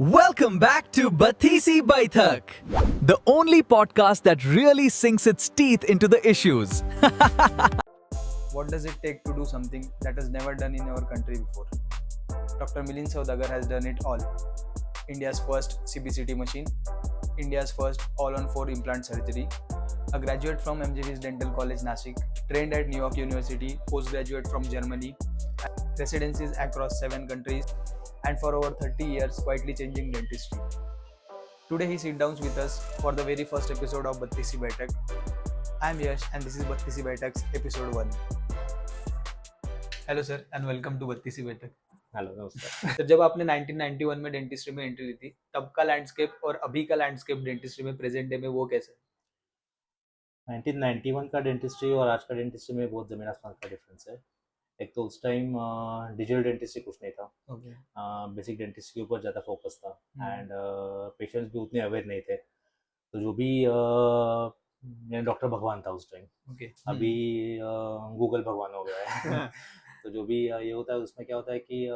Welcome back to Bathisi Baithak, the only podcast that really sinks its teeth into the issues. What does it take to do something that is never done in our country before? Dr. Milind Saudagar has done it all. India's first CBCT machine, India's first all-on-4 implant surgery, a graduate from MJV's Dental College Nashik, trained at New York University, postgraduate from Germany, residencies across 7 countries, and for over 30 years quietly changing dentistry. Today he sits down with us for the very first episode of Bathisi Baitak. I am Yash and this is Bathisi Baitak's episode 1. Hello sir and welcome to Battisi Baithak. Hello नमस्कार। तो जब आपने 1991 में dentistry में entry ली थी तब का landscape और अभी का लैंडस्केप डेंटिस्ट्री में प्रेजेंट डे में वो कैसा है? 1991 का डेंटिस्ट्री और आज का डेंटिस्ट्री में बहुत ज़मीन आसमान का डिफरेंस है। एक तो उस टाइम डिजिटल डेंटिस्ट्री कुछ नहीं था, ओके बेसिक डेंटिस्ट्री के ऊपर ज़्यादा फोकस था एंड पेशेंट्स भी उतने अवेयर नहीं थे। तो जो भी डॉक्टर भगवान था उस टाइम, ओके अभी गूगल भगवान हो गया है। तो जो भी ये होता है उसमें क्या होता है कि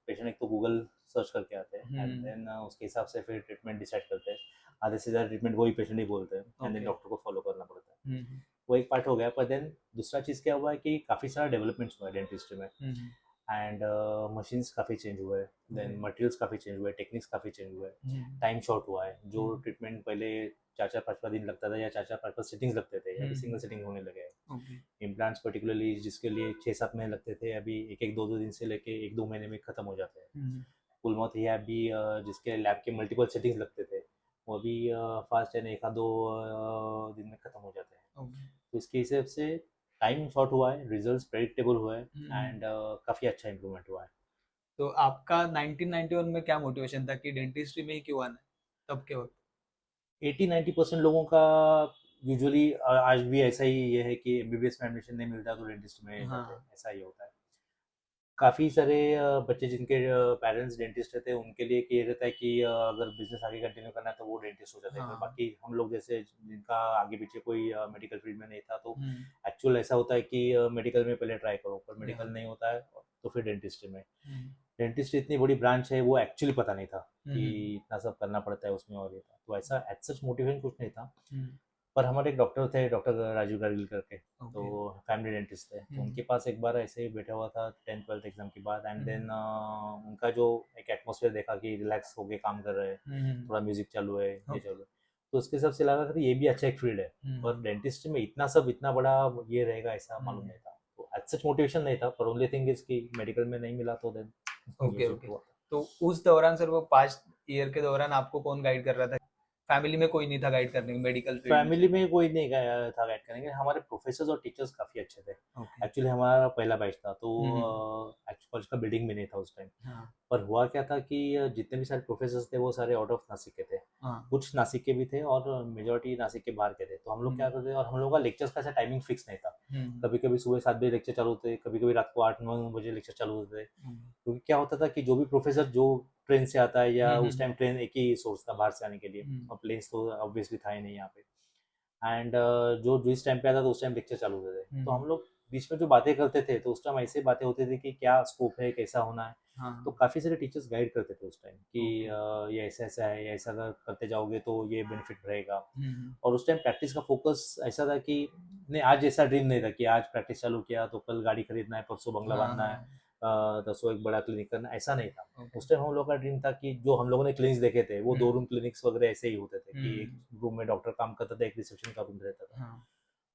पेशेंट एक तो गूगल सर्च करके आते हैं एंड देन उसके हिसाब से फिर ट्रीटमेंट डिसाइड करते हैं। आधे से ज़्यादा ट्रीटमेंट वही पेशेंट ही बोलते हैं एंड देन डॉक्टर को फॉलो करना पड़ता है। वो एक पार्ट हो गया, पर देन दूसरा चीज़ क्या हुआ है कि काफ़ी सारा डेवलपमेंट्स हुआ है डेंटिस्ट्री में एंड मशीन्स काफ़ी चेंज हुए हैं, देन मटेरियल्स काफ़ी चेंज हुए, टेक्निक्स काफ़ी चेंज हुए, टाइम शॉर्ट हुआ है। जो ट्रीटमेंट पहले 4-4-5 दिन लगता था या 4-4-5 सिटिंग्स लगते थे, अभी सिंगल सिटिंग होने लगे हैं। इम्प्लांट्स पर्टिकुलरली जिसके लिए 6-7 महीने लगते थे, अभी 1-2 दिन से लेके 1-2 महीने में ख़त्म हो जाते हैं। फुल माउथ या अभी जिसके लैब के मल्टीपल सेटिंग्स लगते थे वो अभी फास्ट है 1-2 दिन में ख़त्म हो जाते हैं। तो इसके हिसाब से टाइम शॉर्ट हुआ है, रिजल्ट्स प्रेडिक्टेबल हुआ है एंड काफ़ी अच्छा इम्प्रूवमेंट हुआ है। तो आपका 1991 में क्या मोटिवेशन था कि डेंटिस्ट्री में ही क्यों आना है तब के वक्त? 80-90% लोगों का यूजुअली आज भी ऐसा ही ये है कि एमबीबीएस में एडमिशन नहीं मिलता तो डेंटिस्ट में जाते हैं, ऐसा ही होता है। काफ़ी सारे बच्चे जिनके पेरेंट्स डेंटिस्ट रहते हैं उनके लिए ये रहता है कि अगर बिजनेस आगे कंटिन्यू करना है तो वो डेंटिस्ट हो जाते हैं। बाकी हम लोग जैसे जिनका आगे पीछे कोई मेडिकल फील्ड में नहीं था तो एक्चुअल ऐसा होता है कि मेडिकल में पहले ट्राई करो, पर मेडिकल नहीं होता है तो फिर डेंटिस्ट्री में। डेंटिस्ट्री इतनी बड़ी ब्रांच है वो एक्चुअली पता नहीं था कि इतना सब करना पड़ता है उसमें, और ये था तो ऐसा एज सच मोटिवेशन कुछ नहीं था। पर हमारे एक डॉक्टर थे, डॉक्टर राजीव गार्गिल करके, तो फैमिली डेंटिस्ट थे। तो उनके पास एक बार ऐसे ही बैठा हुआ था 10th-12th एग्जाम के बाद एंड देन उनका जो एक एटमॉस्फेयर देखा कि रिलैक्स होके काम कर रहे हैं, थोड़ा म्यूजिक चालू है, ये चालू है, तो उसके हिसाब से लगा कि ये भी अच्छा एक फील्ड है, पर डेंटिस्ट में इतना बड़ा ये रहेगा ऐसा मालूम नहीं था। तो एज सच मोटिवेशन नहीं था, पर ओनली थिंग इज कि मेडिकल में नहीं मिला तो देन ओके। तो उस दौरान सर वो 5 ईयर के दौरान आपको कौन गाइड कर रहा था? फैमिली में कोई नहीं था गाइड करने को मेडिकल फील्ड फैमिली में कोई नहीं गया था गाइड करेंगे। हमारे प्रोफेसर्स और टीचर्स काफ़ी अच्छे थे। एक्चुअली हमारा पहला बैच था तो कॉलेज का बिल्डिंग भी नहीं था उस टाइम। पर हुआ क्या था कि जितने भी सारे प्रोफेसर्स थे वो सारे आउट ऑफ नासिक के थे, कुछ नासिक के भी थे और मेजोरिटी नासिक के बाहर के थे। तो हम लोग क्या करते थे, और हम लोग का लेक्चर्स का ऐसा टाइमिंग फिक्स नहीं था। कभी कभी सुबह 7 बजे लेक्चर चालू होते, कभी कभी रात को 8-9 बजे लेक्चर चालू होते। क्योंकि क्या होता था कि जो भी प्रोफेसर जो ट्रेन से आता है या उस टाइम ट्रेन एक ही सोर्स था बाहर से आने के लिए, और प्लेन्स तो ऑब्वियसली था ही नहीं यहाँ पे, एंड जो जिस टाइम पे आता था उस टाइम लेक्चर चालू होते थे। तो हम लोग बीच में जो बातें करते थे तो उस टाइम ऐसे बातें होती थी कि क्या स्कोप है, कैसा होना है। तो काफ़ी सारे टीचर्स गाइड करते थे उस टाइम कि ये ऐसा ऐसा है, ये ऐसा अगर करते जाओगे तो ये बेनिफिट रहेगा। और उस टाइम प्रैक्टिस का फोकस ऐसा था कि नहीं, आज ऐसा ड्रीम नहीं था कि आज प्रैक्टिस चालू किया तो कल गाड़ी खरीदना है, परसों बंगला बांधना है, परसों एक बड़ा क्लिनिक करना, ऐसा नहीं था। उस टाइम हम लोग का ड्रीम था कि जो हम लोगों ने क्लिनिक्स देखे थे वो 2 रूम क्लिनिक्स वगैरह ऐसे ही होते थे कि एक रूम में डॉक्टर काम करता था, एक रिसेप्शन का रूम रहता था।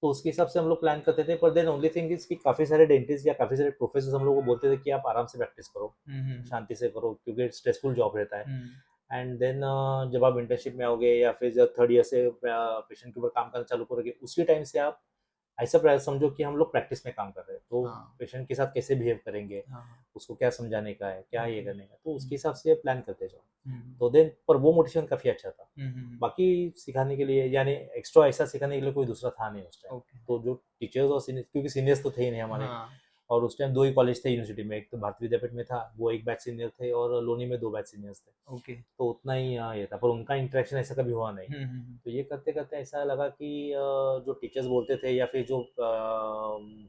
तो उसके हिसाब से हम लोग प्लान करते थे। पर देन ओनली थिंग इज कि काफ़ी सारे डेंटिस्ट या काफ़ी सारे प्रोफेसर्स हम लोग को बोलते थे कि आप आराम से प्रैक्टिस करो, शांति से करो, क्योंकि स्ट्रेसफुल जॉब रहता है। एंड देन जब आप इंटर्नशिप में आओगे या फिर जब 3rd ईयर से पेशेंट के ऊपर काम करना चालू करोगे, उसी टाइम से आप ऐसा समझो कि हम लोग प्रैक्टिस में काम कर रहे हैं, तो पेशेंट के साथ कैसे बिहेव करेंगे, उसको क्या समझाने का है, क्या ये करने का, तो उसके हिसाब से प्लान करते जाओ। तो देन पर वो मोटिवेशन काफ़ी अच्छा था। बाकी सिखाने के लिए यानी एक्स्ट्रा ऐसा सिखाने के लिए कोई दूसरा था नहीं उस टाइम। तो जो टीचर्स और सीनियर्स, क्योंकि सीनियर्स तो थे ही नहीं हमारे, और उस टाइम 2 ही कॉलेज थे यूनिवर्सिटी में, एक तो भारतीय विद्यापीठ में था, वो एक बैच सीनियर थे, और लोनी में 2 बैच सीनियर्स थे। तो उतना ही ये था, पर उनका इंटरेक्शन ऐसा कभी हुआ नहीं। तो ये करते करते ऐसा लगा कि जो टीचर्स बोलते थे या फिर जो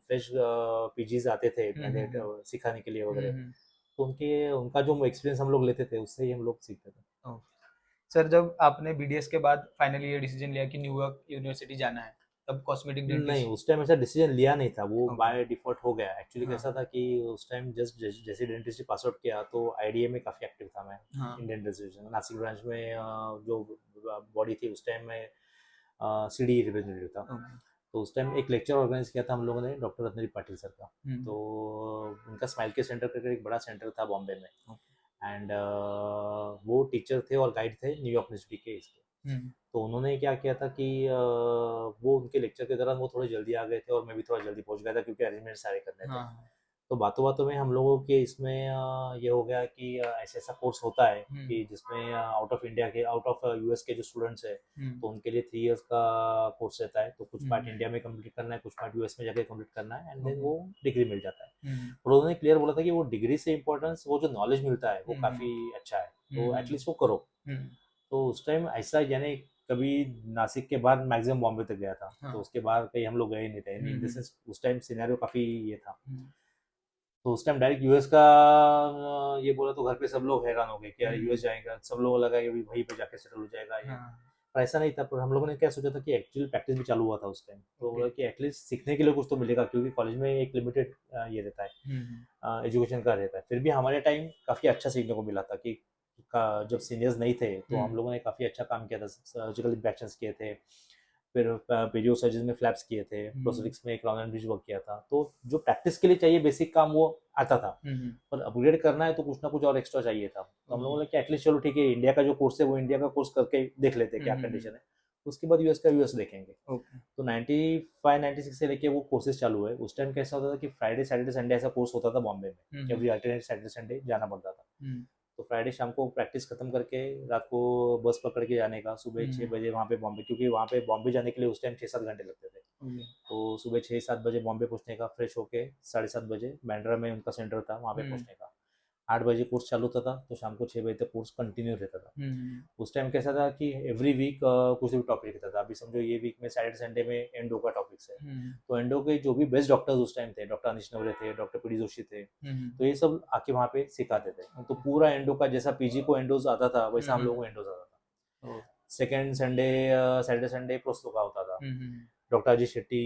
फ्रेश पीजीज आते थे पहले सिखाने के लिए वगैरह, तो उनका जो एक्सपीरियंस हम लोग लेते थे उससे ही हम लोग सीखते थे। सर जब आपने बीडीएस के बाद फाइनली ये डिसीजन लिया कि न्यूयॉर्क यूनिवर्सिटी जाना है, तब कॉस्मेटिक नहीं, डेंटिस्ट उस टाइम ऐसा डिसीजन लिया नहीं था, वो Okay. बाय डिफॉल्ट हो गया। एक्चुअली हाँ, कैसा था कि उस टाइम जस्ट जैसे डेंटिस्ट्री पास आउट किया तो आईडीए में काफ़ी एक्टिव था मैं। हाँ, इंडियन डेंटिस्ट नासिक ब्रांच में जो बॉडी थी उस टाइम में सीडी रिप्रेजेंटेटिव था। Okay. तो उस टाइम एक लेक्चर ऑर्गेनाइज किया था हम लोगों ने डॉक्टर रत्नदीप पाटिल सर का। हम्म, तो उनका स्माइल के सेंटर करके एक बड़ा सेंटर था बॉम्बे में। एंड वो टीचर थे और गाइड थे न्यूयॉर्क यूनिवर्सिटी के इसके। तो उन्होंने क्या किया था कि वो उनके लेक्चर के दौरान वो थोड़े जल्दी आ गए थे और मैं भी थोड़ा जल्दी पहुंच गया था क्योंकि अरेंजमेंट सारे करने थे। हाँ, तो बातों बातों में हम लोगों के इसमें ये हो गया कि ऐसा ऐसा कोर्स होता है कि जिसमें आउट ऑफ इंडिया के आउट ऑफ यूएस के जो स्टूडेंट्स है तो उनके लिए 3 इयर्स का कोर्स रहता है। तो कुछ पार्ट इंडिया में कंप्लीट करना है, कुछ पार्ट यूएस में जाके कंप्लीट करना है एंड देन वो डिग्री मिल जाता है। और उन्होंने क्लियर बोला था कि वो डिग्री से इम्पोर्टेंस वो जो नॉलेज मिलता है वो काफ़ी अच्छा है, तो एटलीस्ट वो करो। तो उस टाइम ऐसा यानी कभी नासिक के बाद मैक्सिमम बॉम्बे तक गया था। तो उसके बाद कहीं हम लोग गए नहीं थे। इन द सेंस उस टाइम सिनेरियो काफ़ी ये था। तो उस टाइम डायरेक्ट यूएस का ये बोला तो घर पे सब लोग हैरान हो गए कि यार यूएस जाएगा, सब लोगों को लगा कि वहीं पे जाके सेटल हो जाएगा ये। पर ऐसा नहीं था। पर हम लोगों ने क्या सोचा था कि एक्चुअल प्रैक्टिस भी चालू हुआ था उस टाइम। तो बोला कि एटलीस्ट सीखने के लिए कुछ तो मिलेगा क्योंकि कॉलेज में एक लिमिटेड ये रहता है, एजुकेशन का रहता है। फिर भी हमारे टाइम काफ़ी अच्छा सीखने को मिला था कि जब सीनियर्स नहीं थे तो हम लोगों ने काफ़ी अच्छा काम किया था। सर्जिकल इंस्पेक्शंस किए थे, फिर पेरियो सर्जरीज में फ्लैप्स किए थे, प्रोस्थेटिक्स में क्राउन एंड ब्रिज वर्क किया था। तो जो प्रैक्टिस के लिए चाहिए बेसिक काम वो आता था, पर अपग्रेड करना है तो कुछ ना कुछ और एक्स्ट्रा चाहिए था। तो हम लोगों ने कि एटलीस्ट चलो ठीक है, इंडिया का जो कोर्स है वो इंडिया का कोर्स करके देख लेते क्या कंडीशन है, उसके बाद यूएस का यूएस देखेंगे। तो 95-96 से लेके वो कोर्सेज चालू है। उस टाइम कैसा होता था कि फ्राइडे सैटरडे संडे ऐसा कोर्स होता था बॉम्बे में, एवरी अल्टरनेट सैटरडे संडे जाना पड़ता था। तो फ्राइडे शाम को प्रैक्टिस खत्म करके रात को बस पकड़ के जाने का, सुबह 6 बजे वहाँ पे बॉम्बे, क्योंकि वहाँ पे बॉम्बे जाने के लिए उस टाइम 6-7 घंटे लगते थे। तो सुबह 6-7 बजे बॉम्बे पहुँचने का, फ्रेश होके 7:30 बजे बैंड्रा में उनका सेंटर था वहाँ पे पहुँचने का। 8 बजे कोर्स चालू होता था तो शाम को 6 बजे तक कोर्स कंटिन्यू रहता था। उस टाइम कैसा था कि एवरी वीक कुछ भी टॉपिक रहता था। अभी समझो ये वीक में सैटरडे संडे में एंडो का टॉपिक्स है, तो एंडो के जो भी बेस्ट डॉक्टर्स उस टाइम थे, डॉक्टर अनिश नवरे थे, डॉक्टर पीडी जोशी थे, तो ये सब आके वहाँ पे सिखाते थे। तो पूरा एंडो का जैसा पीजी को एंडोज आता था वैसा हम लोगों को एंडोज आता था। सेकेंड संडे सैटरडे संडे प्रोस्तो का होता था, डॉक्टर अजय शेट्टी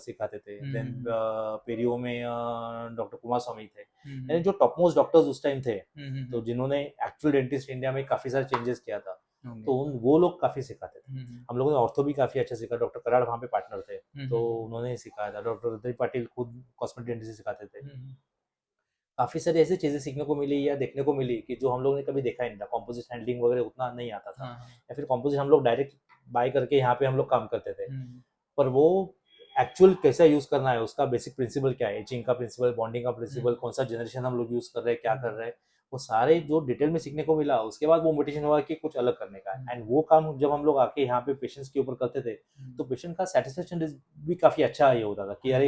सिखाते थे। देन पेरियो में डॉक्टर कुमार स्वामी थे, यानी जो टॉप मोस्ट डॉक्टर्स उस टाइम थे, तो जिन्होंने एक्चुअल डेंटिस्ट इंडिया में काफ़ी सारे चेंजेस किया था, तो वो लोग काफ़ी सिखाते थे। हम लोगों ने ऑर्थो भी काफ़ी अच्छा सीखा, डॉक्टर कराड़ वहाँ पे पार्टनर थे, तो उन्होंने सिखाया था। डॉक्टर रत्नदीप पाटिल खुद कॉस्मेटिक डेंटिस्ट सिखाते थे। काफ़ी सारी ऐसी चीज़ें सीखने को मिली या देखने को मिली कि जो हम लोगों ने कभी देखा ही नहीं था। कॉम्पोजिट हैंडलिंग वगैरह उतना नहीं आता था, या फिर कॉम्पोजिट हम लोग डायरेक्ट बाय करके यहाँ पे हम लोग काम करते थे, पर वो एक्चुअल कैसा यूज़ करना है, उसका बेसिक प्रिंसिपल क्या है, एचिंग का प्रिंसिपल, बॉन्डिंग का प्रिंसिपल, कौन सा जनरेशन हम लोग यूज़ कर रहे हैं, क्या कर रहे हैं, वो सारे जो डिटेल में सीखने को मिला। उसके बाद वो मोटिवेशन हुआ कि कुछ अलग करने का है। एंड वो काम जब हम लोग आके यहाँ पे पेशेंट्स के ऊपर करते थे तो पेशेंट का सेटिस्फेक्शन भी काफ़ी अच्छा ये होता था कि अरे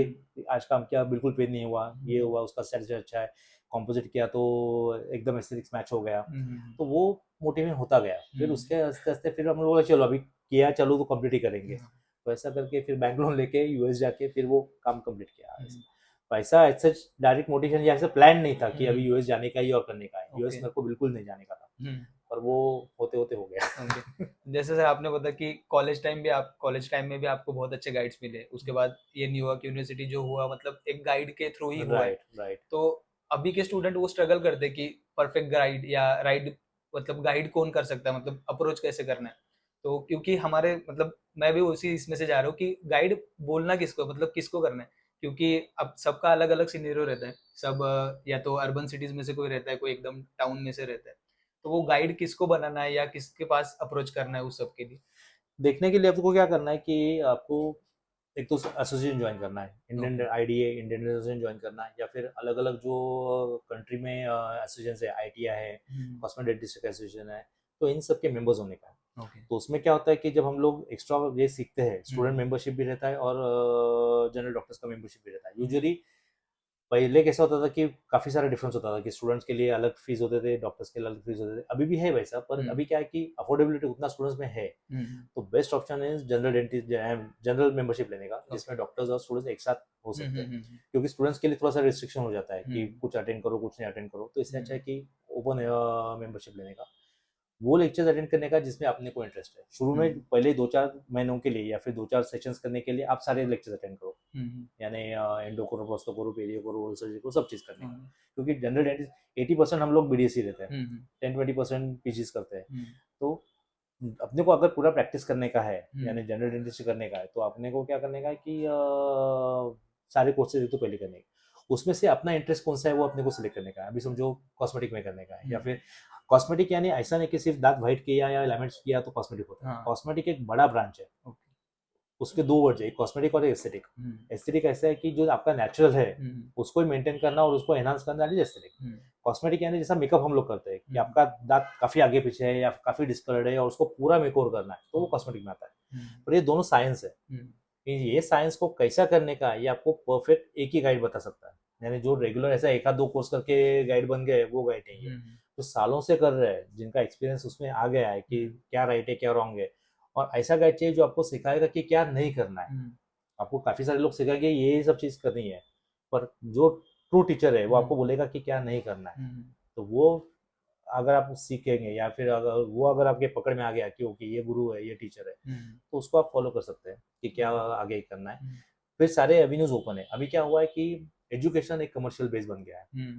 आज काम किया, बिल्कुल पेन नहीं हुआ, ये हुआ, उसका सेटिस्फेक्शन अच्छा है। कॉम्पोजिट किया तो एकदम एस्थेटिक्स मैच हो गया, तो वो मोटिवेशन होता गया। फिर उसके आस्ते आस्ते फिर हम लोग चलो अभी किया, चलो तो कंप्लीट ही करेंगे। तो ऐसा करके फिर बैंक लोन लेके यूएस जाके फिर वो काम कंप्लीट किया। तो ऐसा डायरेक्ट मोटिवेशन या ऐसा प्लान नहीं था कि अभी यूएस जाने का ही और करने का है। यूएस मेरे को बिल्कुल नहीं जाने का था, पर वो होते होते हो गया। जैसे सर आपने बताया कि कॉलेज टाइम में भी आपको बहुत अच्छे गाइड्स मिले, उसके बाद ये न्यूयॉर्क यूनिवर्सिटी जो हुआ मतलब एक गाइड के थ्रू ही हुआ है। राइट। तो अभी के स्टूडेंट वो स्ट्रगल करते कि परफेक्ट गाइड या राइड मतलब गाइड कौन कर सकता है, मतलब अप्रोच कैसे करना है। तो क्योंकि हमारे मतलब मैं भी उसी इसमें से जा रहा हूँ कि गाइड बोलना किसको, मतलब किसको करना है, क्योंकि अब सबका अलग अलग सिनेरियो रहता है। सब या तो अर्बन सिटीज में से कोई रहता है, कोई एकदम टाउन में से रहता है। तो वो गाइड किसको बनाना है या किसके पास अप्रोच करना है उस सब के लिए। देखने के लिए आपको क्या करना है कि आपको एक तो एसोसिएशन ज्वाइन करना है, Indian IDA, Indian association join करना है, या फिर अलग अलग जो कंट्री में एसोसिएशन है, आईटीआई है, कॉस्मेटिक डेंटिस्ट एसोसिएशन है, तो इन सब के मेंबर्स होने का है। तो उसमें क्या होता है कि जब हम लोग एक्स्ट्रा ये सीखते हैं, स्टूडेंट मेंबरशिप भी रहता है और जनरल डॉक्टर्स का मेंबरशिप भी रहता है। यूजुअली पहले कैसा होता था कि काफ़ी सारा डिफरेंस होता था कि स्टूडेंट्स के लिए अलग फीस होते थे, डॉक्टर्स के लिए अलग फीस होते थे। अभी भी है वैसा, पर अभी क्या है कि अफोर्डेबिलिटी उतना स्टूडेंट्स में है, तो बेस्ट ऑप्शन है जनरल डेंटिस्ट, जनरल मेंबरशिप लेने का, जिसमें डॉक्टर्स और स्टूडेंट्स एक साथ हो सकते हैं। क्योंकि स्टूडेंट्स के लिए थोड़ा सा रिस्ट्रिक्शन हो जाता है कि कुछ अटेंड करो, कुछ नहीं अटेंड करो, तो इससे अच्छा है कि ओपन मेंबरशिप लेने का। वो लेक्चर्स अटेंड करने का जिसमें अपने को इंटरेस्ट है। शुरू में पहले 2-4 महीनों के लिए या फिर 2-4 सेशंस करने के लिए आप सारे लेक्चर्स अटेंड करो, यानी एंडो करो, प्रोस्तो करो, पेरियो करो, ओरल सर्जरी करो, सब चीज़ करने का, क्योंकि जनरल डेंटिस्ट 80% हम लोग बीडीएससी रहते हैं, 10-20% पीजीज करते हैं। तो अपने को अगर पूरा प्रैक्टिस करने का है, यानी जनरल डेंटिस्ट करने का है, तो अपने को क्या करने का है कि सारे कोर्सेज एक तो पहले करने का, उसमें से अपना इंटरेस्ट कौन सा है वो अपने को सिलेक्ट करने का है। अभी समझो कॉस्मेटिक में करने का है, या फिर कॉस्मेटिक यानी ऐसा नहीं कि सिर्फ दांत व्हाइट किया या एलिमेंट्स किया तो कॉस्मेटिक होता है। कॉस्मेटिक एक बड़ा ब्रांच है, उसके दो वर्ड है, एक कॉस्मेटिक और एक एस्थेटिक। एस्थेटिक ऐसा है कि जो आपका नेचुरल है उसको ही मेंटेन करना और उसको एनहांस करना है एस्थेटिक। कॉस्मेटिक यानी जैसा मेकअप हम लोग करते हैं कि आपका दांत काफी आगे पीछे है या काफी डिस्कलर्ड है और उसको पूरा मेकओवर करना है, तो वो कॉस्मेटिक में आता है। पर ये दोनों साइंस है, ये साइंस को कैसा करने का ये आपको परफेक्ट एक ही गाइड बता सकता है। यानी जो रेगुलर ऐसा 1-2 कोर्स करके गाइड बन गए वो गाइड नहीं है, तो सालों से कर रहे हैं, जिनका एक्सपीरियंस उसमें आ गया है कि क्या राइट है क्या रॉन्ग है, और ऐसा गाइड चाहिए जो आपको सिखाएगा कि क्या नहीं करना है। आपको काफी सारे लोग सिखाएंगे ये सब चीज करनी है, पर जो ट्रू टीचर है वो आपको बोलेगा कि क्या नहीं करना है। तो वो अगर आप सीखेंगे या फिर अगर आपके पकड़ में आ गया कि ओके ये गुरु है, ये टीचर है, तो उसको आप फॉलो कर सकते हैं कि क्या आगे करना है। फिर सारे एवेन्यूज ओपन है। अभी क्या हुआ है कि एजुकेशन एक कमर्शियल बेस बन गया है,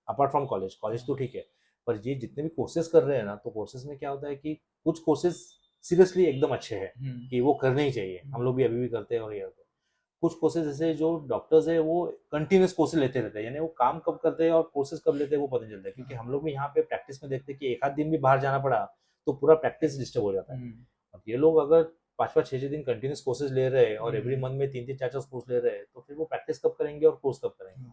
अपार्ट फ्रॉम कॉलेज तो ठीक है, पर ये जितने भी कोर्सेज कर रहे हैं ना, तो कोर्सेज में क्या होता है कि कुछ कोर्सेज सीरियसली एकदम अच्छे हैं कि वो करने ही चाहिए, हम लोग भी अभी भी करते हैं और ये होते हैं। कुछ कोर्सेज जैसे जो डॉक्टर्स है वो कंटिन्यूस कोर्सेज लेते रहते हैं, यानी वो काम कब करते हैं और कोर्सेज कब लेते हैं वो पता नहीं चलता है, क्योंकि हम लोग भी यहाँ पे प्रैक्टिस में देखते हैं कि एक आध दिन भी बाहर जाना पड़ा तो पूरा प्रैक्टिस डिस्टर्ब हो जाता है। अब ये लोग अगर 5-5, 6-6 दिन कंटिन्यूस कोर्सेज ले रहे हैं और एवरी मंथ में 3-3, 4-4 कोर्स ले रहे हैं, तो फिर वो प्रैक्टिस कब करेंगे और कोर्स कब करेंगे।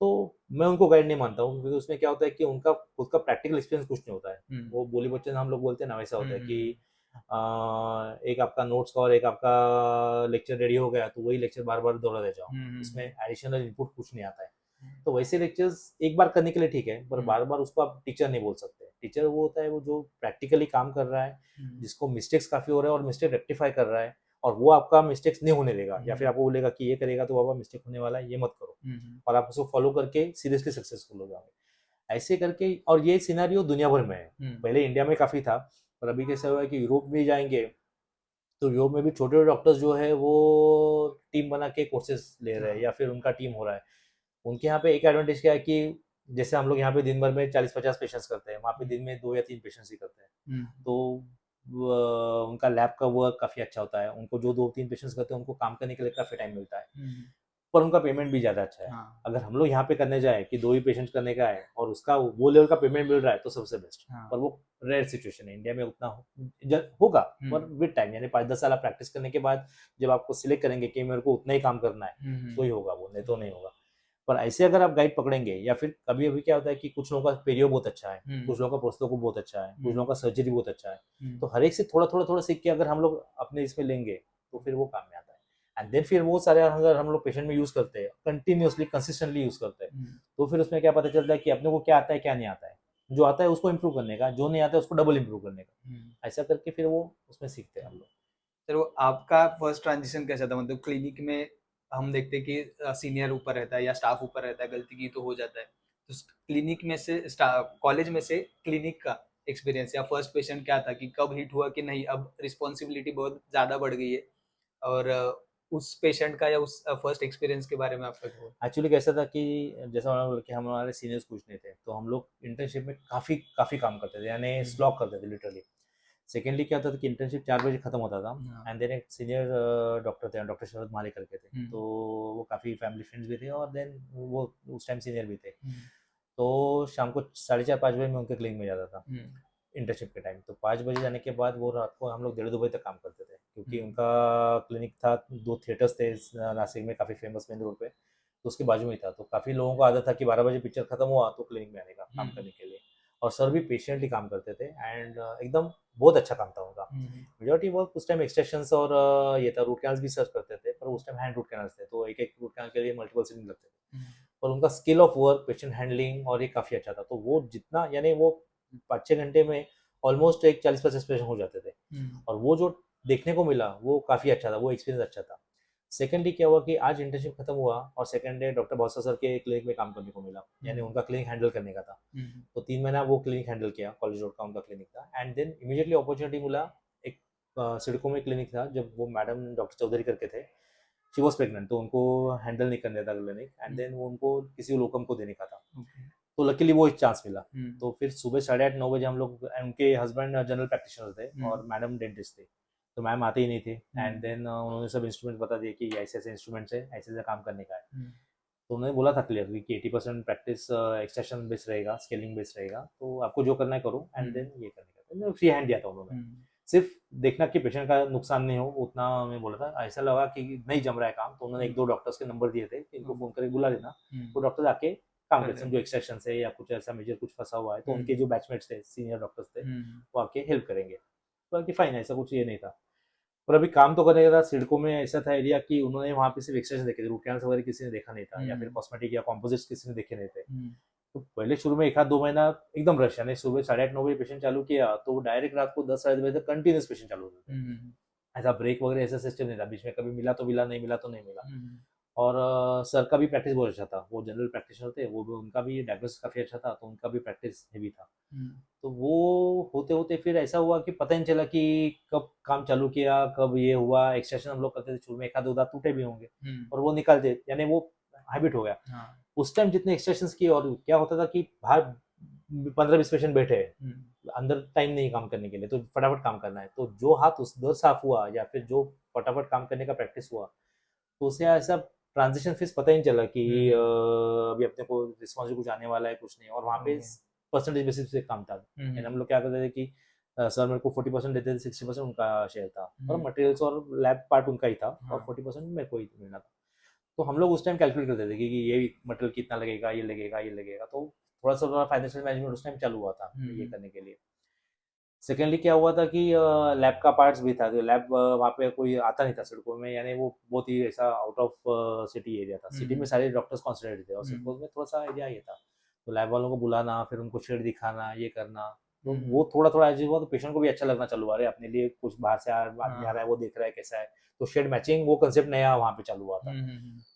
तो मैं उनको गाइड नहीं मानता हूँ, क्योंकि उसमें क्या होता है कि उनका खुद का प्रैक्टिकल एक्सपीरियंस कुछ नहीं होता है। वो बोली बच्चे हम लोग बोलते हैं ना, वैसा होता है कि एक आपका नोट्स का और एक आपका लेक्चर रेडी हो गया तो वही लेक्चर बार बार दोहराते जाओ, इसमें एडिशनल इनपुट कुछ नहीं आता है। तो वैसे लेक्चर्स एक बार करने के लिए ठीक है, पर बार बार उसको आप टीचर नहीं बोल सकते। टीचर वो होता है वो जो प्रैक्टिकली काम कर रहा है, जिसको मिस्टेक्स काफी हो रहा है और मिस्टेक रेक्टिफाई कर रहा है, और वो आपका मिस्टेक्स नहीं होने देगा, या फिर आपको बोलेगा कि ये करेगा तो बाबा मिस्टेक होने वाला है, ये मत करो, और आप उसको फॉलो करके सीरियसली सक्सेसफुल हो जाओगे ऐसे करके। और ये सिनेरियो दुनिया भर में है, पहले इंडिया में काफी था, पर अभी कैसा हुआ है कि यूरोप में जाएंगे तो यूरोप में भी छोटे डॉक्टर्स जो है वो टीम बना के कोर्सेज ले रहे हैं या फिर उनका टीम हो रहा है। उनके यहाँ पे एक एडवांटेज क्या है कि जैसे हम लोग यहाँ पे दिन भर में 40-50 पेशेंट्स करते हैं, वहाँ पे दिन में 2 या 3 पेशेंट्स ही करते हैं। तो उनका लैब का वर्क काफी अच्छा होता है, उनको जो 2-3 पेशेंट्स करते हैं उनको काम करने के लिए काफी टाइम मिलता है, पर उनका पेमेंट भी ज्यादा अच्छा है। अगर हम लोग यहाँ पे करने जाए कि 2 ही पेशेंट करने का है और उसका वो लेवल का पेमेंट मिल रहा है तो सबसे बेस्ट। पर वो रेयर सिचुएशन है, इंडिया में उतना होगा, पर विद टाइम, यानी 5-10 साल प्रैक्टिस करने के बाद जब आपको सिलेक्ट करेंगे कि मेरे को उतना ही काम करना है तो ही होगा वो, नहीं तो नहीं होगा। पर ऐसे अगर आप गाइड पकड़ेंगे, या फिर कभी अभी क्या होता है कि कुछ लोगों का पेरियो बहुत अच्छा है, कुछ लोगों का प्रोस्तो को बहुत अच्छा है, कुछ लोगों का सर्जरी बहुत अच्छा है, तो हर एक से थोड़ा थोड़ा थोड़ा सीख के अगर हम लोग अपने इसमें लेंगे तो फिर वो काम में आता है। एंड देन फिर वो सारे अगर हम लोग पेशेंट में यूज करते हैं, कंटिन्यूसली कंसिस्टेंटली यूज करते हैं, तो फिर उसमें क्या पता चलता है कि अपने को क्या आता है क्या नहीं आता है, जो आता है उसको इम्प्रूव करने का, जो नहीं आता है उसको डबल इम्प्रूव करने का, ऐसा करके फिर वो उसमें सीखते हैं हम लोग। सर वो आपका फर्स्ट ट्रांजिशन कैसा था, मतलब क्लिनिक में हम देखते हैं कि सीनियर ऊपर रहता है या स्टाफ ऊपर रहता है, गलती की तो हो जाता है, तो क्लिनिक में से कॉलेज में से क्लिनिक का एक्सपीरियंस या फर्स्ट पेशेंट क्या था, कि कब हिट हुआ कि नहीं अब रिस्पॉन्सिबिलिटी बहुत ज़्यादा बढ़ गई है, और उस पेशेंट का या उस फर्स्ट एक्सपीरियंस के बारे में आपका क्या? एक्चुअली कैसा था कि जैसा मैंने बोला कि हमारे सीनियर्स कुछ नहीं थे, तो हम लोग इंटर्नशिप में काफ़ी काफ़ी काम करते थे, यानी स्लॉग करते थे लिटरली। सेकेंडली क्या होता था कि इंटर्नशिप 4 बजे खत्म होता था, एंड देन एक सीनियर डॉक्टर थे, डॉक्टर शरद माली करके थे, तो वो काफ़ी फैमिली फ्रेंड्स भी थे, और देन वो उस टाइम सीनियर भी थे। तो शाम को 4:30-5 बजे मैं उनके क्लिनिक में जाता था इंटर्नशिप के टाइम। तो 5 बजे जाने के बाद वो रात को हम लोग 1:30-2 बजे तक काम करते थे, क्योंकि उनका क्लिनिक था, 2 थिएटर्स थे नासिक में, काफ़ी फेमस मेन रोड पे, तो उसके बाजू में ही था। तो काफ़ी लोगों को आदत था कि 12 बजे पिक्चर खत्म हुआ तो क्लिनिक में आने का काम करने के लिए, और सर भी पेशेंटली काम करते थे, एंड एकदम बहुत अच्छा काम था उनका। मेजॉरिटी वर्क उस टाइम एक्सट्रैक्शंस और ये था, रूट कैनल्स भी सर्च करते थे, पर उस टाइम हैंड रूट कैनल्स थे, तो एक रूट कैनल के लिए मल्टीपल सिटिंग लगते थे, और उनका skill of work, patient handling और ये काफ़ी अच्छा था। तो वो जितना, यानी वो 5-6 घंटे में ऑलमोस्ट एक 40-50 पेशेंट हो जाते थे, और वो जो देखने को मिला वो काफ़ी अच्छा था, वो एक्सपीरियंस अच्छा था। सेकेंडली क्या हुआ कि आज इंटर्नशिप खत्म हुआ और सेकंड डे डॉक्टर भौसा सर के क्लिनिक में काम करने को मिला, यानी उनका क्लिनिक हैंडल करने का था। तो 3 महीना वो क्लिनिक हैंडल किया, कॉलेज रोड का उनका क्लिनिक था। एंड देन इमीडिएटली अपॉर्चुनिटी मिला, एक सिडको में क्लिनिक था, जब वो मैडम डॉक्टर चौधरी करके थे, शी वॉज प्रेगनेंट, तो उनको हैंडल नहीं करने था क्लिनिक। एंड देन वो उनको किसी लोकम को देने का था, तो लकीली वो एक चांस मिला। तो फिर सुबह 8:30-9 बजे हम लोग, उनके हस्बैंड जनरल प्रैक्टिशनर थे और मैडम डेंटिस्ट थे, तो मैम आते ही नहीं थे। एंड देन उन्होंने सब इंस्ट्रूमेंट बता दिए कि ऐसे ऐसे इंस्ट्रूमेंट्स है, ऐसे ऐसे काम करने का है। तो उन्होंने बोला था क्लियरली कि 80% प्रैक्टिस एक्सटेंशन बेस्ड रहेगा, स्केलिंग बेस्ड रहेगा, तो आपको जो करना है करो। एंड देन ये करने का फ्री हैंड दिया था उन्होंने, सिर्फ देखना कि पेशेंट का नुकसान नहीं हो उतना हमें बोला था। ऐसा लगा कि नहीं जम रहा है काम, तो उन्होंने 1-2 डॉक्टर्स के नंबर दिए थे कि इनको फोन करके बुला लेना, वो डॉक्टर आके काम करते हैं, जो एक्सट्रैक्शन से या कुछ ऐसा मेजर कुछ फंसा हुआ है, तो उनके जो बैचमेट्स थे, सीनियर डॉक्टर्स थे, वो आके हेल्प करेंगे। तो कि फाइन, ऐसा कुछ ये नहीं था। पर अभी काम तो करने का था। सिडको में ऐसा था एरिया कि उन्होंने वहाँ पे सिर्फ एक्सट्रैक्शन देखे थे, रूट कैनल्स वगैरह किसी ने देखा नहीं था, या फिर कॉस्मेटिक या कॉम्पोजिट्स किसी ने देखे नहीं थे। तो पहले शुरू में 1-2 महीना एकदम रश, यानी सुबह 8:30-9 बजे पेशेंट चालू किया तो डायरेक्ट रात को 10-10:30 बजे तक कंटिन्यूस पेशेंट चालू होते थे। ऐसा ब्रेक वगैरह ऐसा सिस्टम नहीं था, बीच में कभी मिला तो मिला, नहीं मिला तो नहीं मिला। और सर का भी प्रैक्टिस बहुत अच्छा था, वो जनरल प्रैक्टिशनर थे, वो भी उनका भी डायग्नोसिस काफ़ी अच्छा था, तो उनका भी प्रैक्टिस हेवी था। तो वो होते होते फिर ऐसा हुआ कि पता ही नहीं चला कि कब काम चालू किया, कब ये हुआ। एक्सटेंशन हम लोग करते थे, शुरू में 1-2 दांत टूटे भी होंगे और वो निकालते, यानी वो हैबिट हो गया। उस टाइम जितने एक्सटेंशंस किए, और क्या होता था कि बाहर 15-20 पेशेंट बैठे हैं, अंदर टाइम नहीं काम करने के लिए, तो फटाफट काम करना है। तो जो हाथ उस दर साफ हुआ या फिर जो फटाफट काम करने का प्रैक्टिस हुआ, तो उसे ऐसा ट्रांजिशन फेज पता ही नहीं चला कि अभी अपने को रिस्पॉन्स कुछ आने वाला है, कुछ नहीं। और वहाँ पे परसेंटेज बेसिस पे काम था, यानी हम लोग क्या करते थे कि सर मेरे को 40% देते थे, 60% उनका शेयर था, और मटेरियल्स और लैब पार्ट उनका ही था, और 40% मेरे को ही मिलना था। तो हम लोग उस टाइम कैलकुलेट करते थे कि ये मटेरियल कितना लगेगा, ये लगेगा, ये लगेगा। तो थोड़ा सा फाइनेंशियल मैनेजमेंट उस टाइम चालू हुआ था ये करने के लिए। सेकेंडली क्या हुआ था कि लैब का पार्ट्स भी था, तो लैब वहाँ पे कोई आता नहीं था सिडको में, यानी वो बहुत ही ऐसा आउट ऑफ सिटी एरिया था। सिटी में सारे डॉक्टर्स कॉन्सेंट्रेटेड थे, और सिडको में थोड़ा सा एरिया ये था। तो लैब वालों को बुलाना, फिर उनको शेड दिखाना, ये करना, तो वो थोड़ा थोड़ा अजीब हुआ। तो पेशेंट को भी अच्छा लगना चालू हुआ, अरे अपने लिए कुछ बाहर से आदमी आ रहा है, वो देख रहा है कैसा है। तो शेड मैचिंग वो कंसेप्ट नया वहाँ पे चालू हुआ था।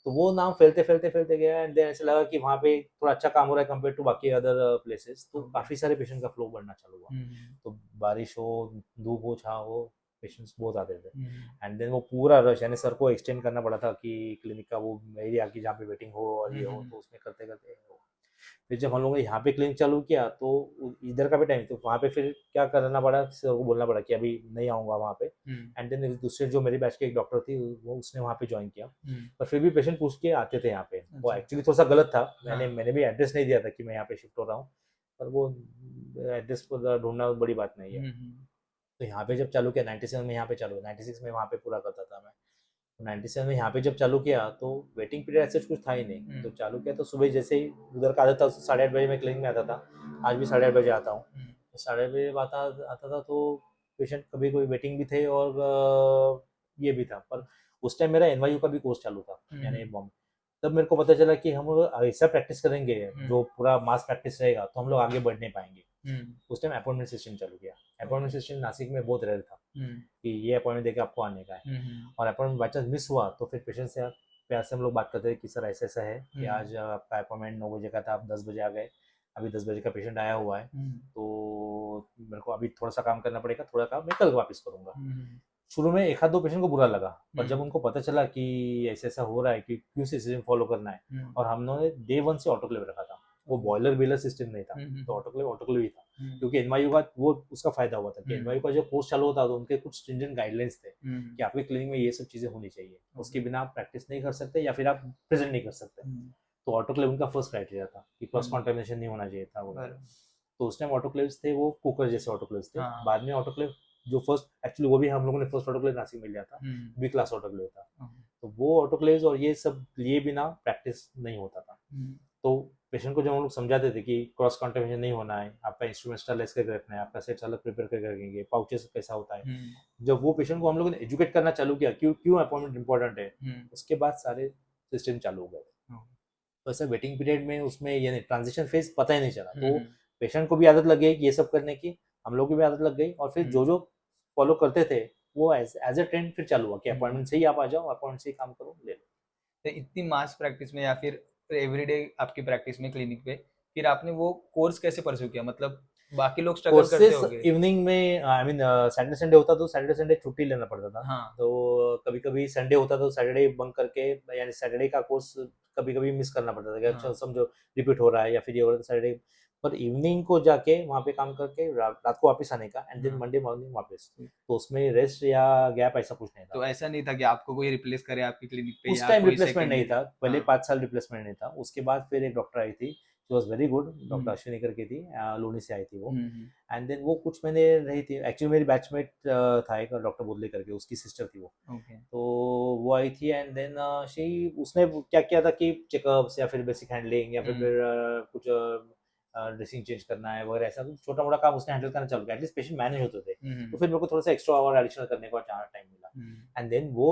तो वो नाम फैलते फैलते फैलते गया, एंड देन ऐसा लगा कि वहाँ पे थोड़ा अच्छा काम हो रहा है कंपेयर टू बाकी अदर प्लेसेस। तो काफी सारे पेशेंट का फ्लो बढ़ना चालू हुआ। तो बारिश हो, धूप हो, छाँव हो, पेशेंट्स बहुत आते थे। एंड देन वो पूरा रश, यानी सर को एक्सटेंड करना पड़ा था कि क्लिनिक का वो एरिया की जहाँ पे वेटिंग हो और ये हो, तो उसमें करते करते फिर जब हम लोगों ने यहाँ पे क्लिनिक चालू किया, तो इधर का भी टाइम, तो वहाँ पे फिर क्या करना पड़ा, सर को बोलना पड़ा कि अभी नहीं आऊँगा वहाँ पे। एंड देन दूसरे जो मेरी बैच के एक डॉक्टर थी, वो उसने वहाँ पे ज्वाइन किया। पर फिर भी पेशेंट पूछ के आते थे यहाँ पे। वो एक्चुअली थोड़ा सा गलत था, मैंने भी एड्रेस नहीं दिया था कि मैं यहाँ पे शिफ्ट हो रहा हूँ, पर वो एड्रेस को ढूंढना बड़ी बात नहीं है। तो यहाँ पे जब चालू किया 97 में, यहाँ पे चालू 96 में वहाँ पे पूरा करता था मैं। 97 में यहाँ पे जब चालू किया तो वेटिंग पीरियड ऐसा कुछ था ही नहीं। तो चालू किया तो सुबह जैसे ही उधर का आदत था, 8:30 बजे मैं क्लिनिक में आता था, आज भी 8:30 बजे आता हूँ। तो 8:30 बजे आता था, तो पेशेंट कभी कोई वेटिंग भी थे और ये भी था। पर उस टाइम मेरा NYU का भी कोर्स चालू था, यानी बॉम्बे। तब मेरे को पता चला कि हम ऐसा प्रैक्टिस करेंगे जो पूरा मास प्रैक्टिस रहेगा, तो हम लोग आगे बढ़ नहीं पाएंगे। उस टाइम अपॉइंटमेंट सिस्टम चालू किया। अपॉइंटमेंट सिस्टम नासिक में बहुत रेयर था कि ये अपॉइंटमेंट देके आपको आने का है, और अपॉइंटमेंट बाई चांस मिस हुआ तो फिर पेशेंट से प्यार से हम लोग बात करते हैं कि सर ऐसा ऐसा है कि आज आपका अपॉइंटमेंट 9 बजे का था, आप 10 बजे आ गए, अभी 10 बजे का पेशेंट आया हुआ है, तो मेरे को अभी थोड़ा सा काम करना पड़ेगा, थोड़ा काम मैं कल वापस करूंगा। शुरू में 1-2 पेशेंट को बुरा लगा, पर जब उनको पता चला कि ऐसा ऐसा हो रहा है कि क्यों सिस्टम फॉलो करना है, और हमने डे 1 से ऑटोक्लेव रखा था, वो बॉयलर बेलर सिस्टम नहीं था, तो ऑटोक्लेव ही था। क्योंकि NYU का वो उसका फायदा हुआ था कि NYU का जो कोर्स चालू होता तो उनके कुछ स्ट्रिंजेंट गाइडलाइंस थे कि आपके क्लिनिक में ये सब चीजें होनी चाहिए, उसके बिना आप प्रैक्टिस नहीं कर सकते या फिर आप प्रेजेंट नहीं कर सकते। तो ऑटोक्लेव उनका फर्स्ट क्राइटेरिया था कि क्रॉस कॉन्टेमिनेशन नहीं होना चाहिए था वो। तो उस टाइम ऑटोक्लेव्स थे, वो कुकर जैसे ऑटोक्लेव्स थे। बाद में ऑटोक्लेव जो फर्स्ट, एक्चुअली वो भी हम लोगों ने फर्स्ट ऑटोक्लेव नासिक में लिया था, बी क्लास ऑटोक्लेव था। तो वो ऑटोक्लेव्स और ये सब लिए बिना प्रैक्टिस नहीं होता था। तो पेशेंट को जब हम लोग समझाते थे कि क्रॉस कॉन्टेमिनेशन नहीं होना है, आपका इंस्ट्रूमेंट स्टरलाइज करके रखना है, आपका सेट्स अलग प्रिपेयर करके रखेंगे, पाउचेस कैसा होता है, जब वो पेशेंट को हम लोगों ने एजुकेट करना चालू किया क्यों अपॉइंटमेंट इंपॉर्टेंट है, उसके बाद सारे सिस्टम चालू हो गए। तो ऐसा वेटिंग पीरियड में उसमें यानी ट्रांजिशन फेज पता ही नहीं चला। तो पेशेंट को भी आदत लग गई ये सब करने की, हम लोग की भी आदत लग गई, और फिर जो फॉलो करते थे वो एज ए ट्रेंड फिर चालू हुआ कि अपॉइंटमेंट से ही आप आ जाओ, अपॉइंटमेंट से ही काम करो, ले लो। तो इतनी मास प्रैक्टिस में या फिर एवरीडे आपकी प्रैक्टिस में क्लिनिक पे फिर आपने वो कोर्स कैसे परस्यू किया, मतलब बाकी लोग स्ट्रगल करते कोर्सेस होंगे। इवनिंग में, आई मीन सैटरडे संडे होता तो सैटरडे संडे छुट्टी लेना पड़ता था। हाँ तो कभी कभी संडे होता तो सैटरडे बंक करके, यानी सैटरडे का कोर्स कभी कभी मिस करना पड़ता था कि अच्छा हाँ समझो रिपीट हो रहा है या फिर ये हो रहा है सैटरडे, पर इवनिंग को जाके वहाँ पे काम करके रात को वापस आने का, एंड देन हाँ। मंडे मॉर्निंग वापस। तो उसमें रेस्ट या गैप ऐसा कुछ नहीं था। तो ऐसा नहीं था कि आपको कोई रिप्लेस करे आपकी क्लिनिक पे उस या टाइम कोई रिप्लेसमेंट नहीं सेकेंडरी। था, पहले हाँ 5 साल रिप्लेसमेंट नहीं था। उसके बाद फिर एक डॉक्टर आई थी, she was very good, doctor hmm Ashwini करके थी, लोनी से आई थी वो। हम्म एंड देन वो कुछ महीने रही थी, एक्चुअली मेरी बैचमेट था एक डॉक्टर बोदले करके, उसकी सिस्टर थी वो। ओके तो वो आई थी, एंड देन शी उसने क्या किया था कि चेकअप्स या फिर बेसिक हैंडलिंग या फिर कुछ ड्रेसिंग चेंज करना है वगैरह, ऐसा कुछ छोटा मोटा काम उसने हैंडल करना चालू किया, एटलीस्ट पेशेंट मैनेज होते थे। तो फिर मेरे को थोड़ा सा एक्स्ट्रा और एडिशनल करने का टाइम मिला। एंड देन वो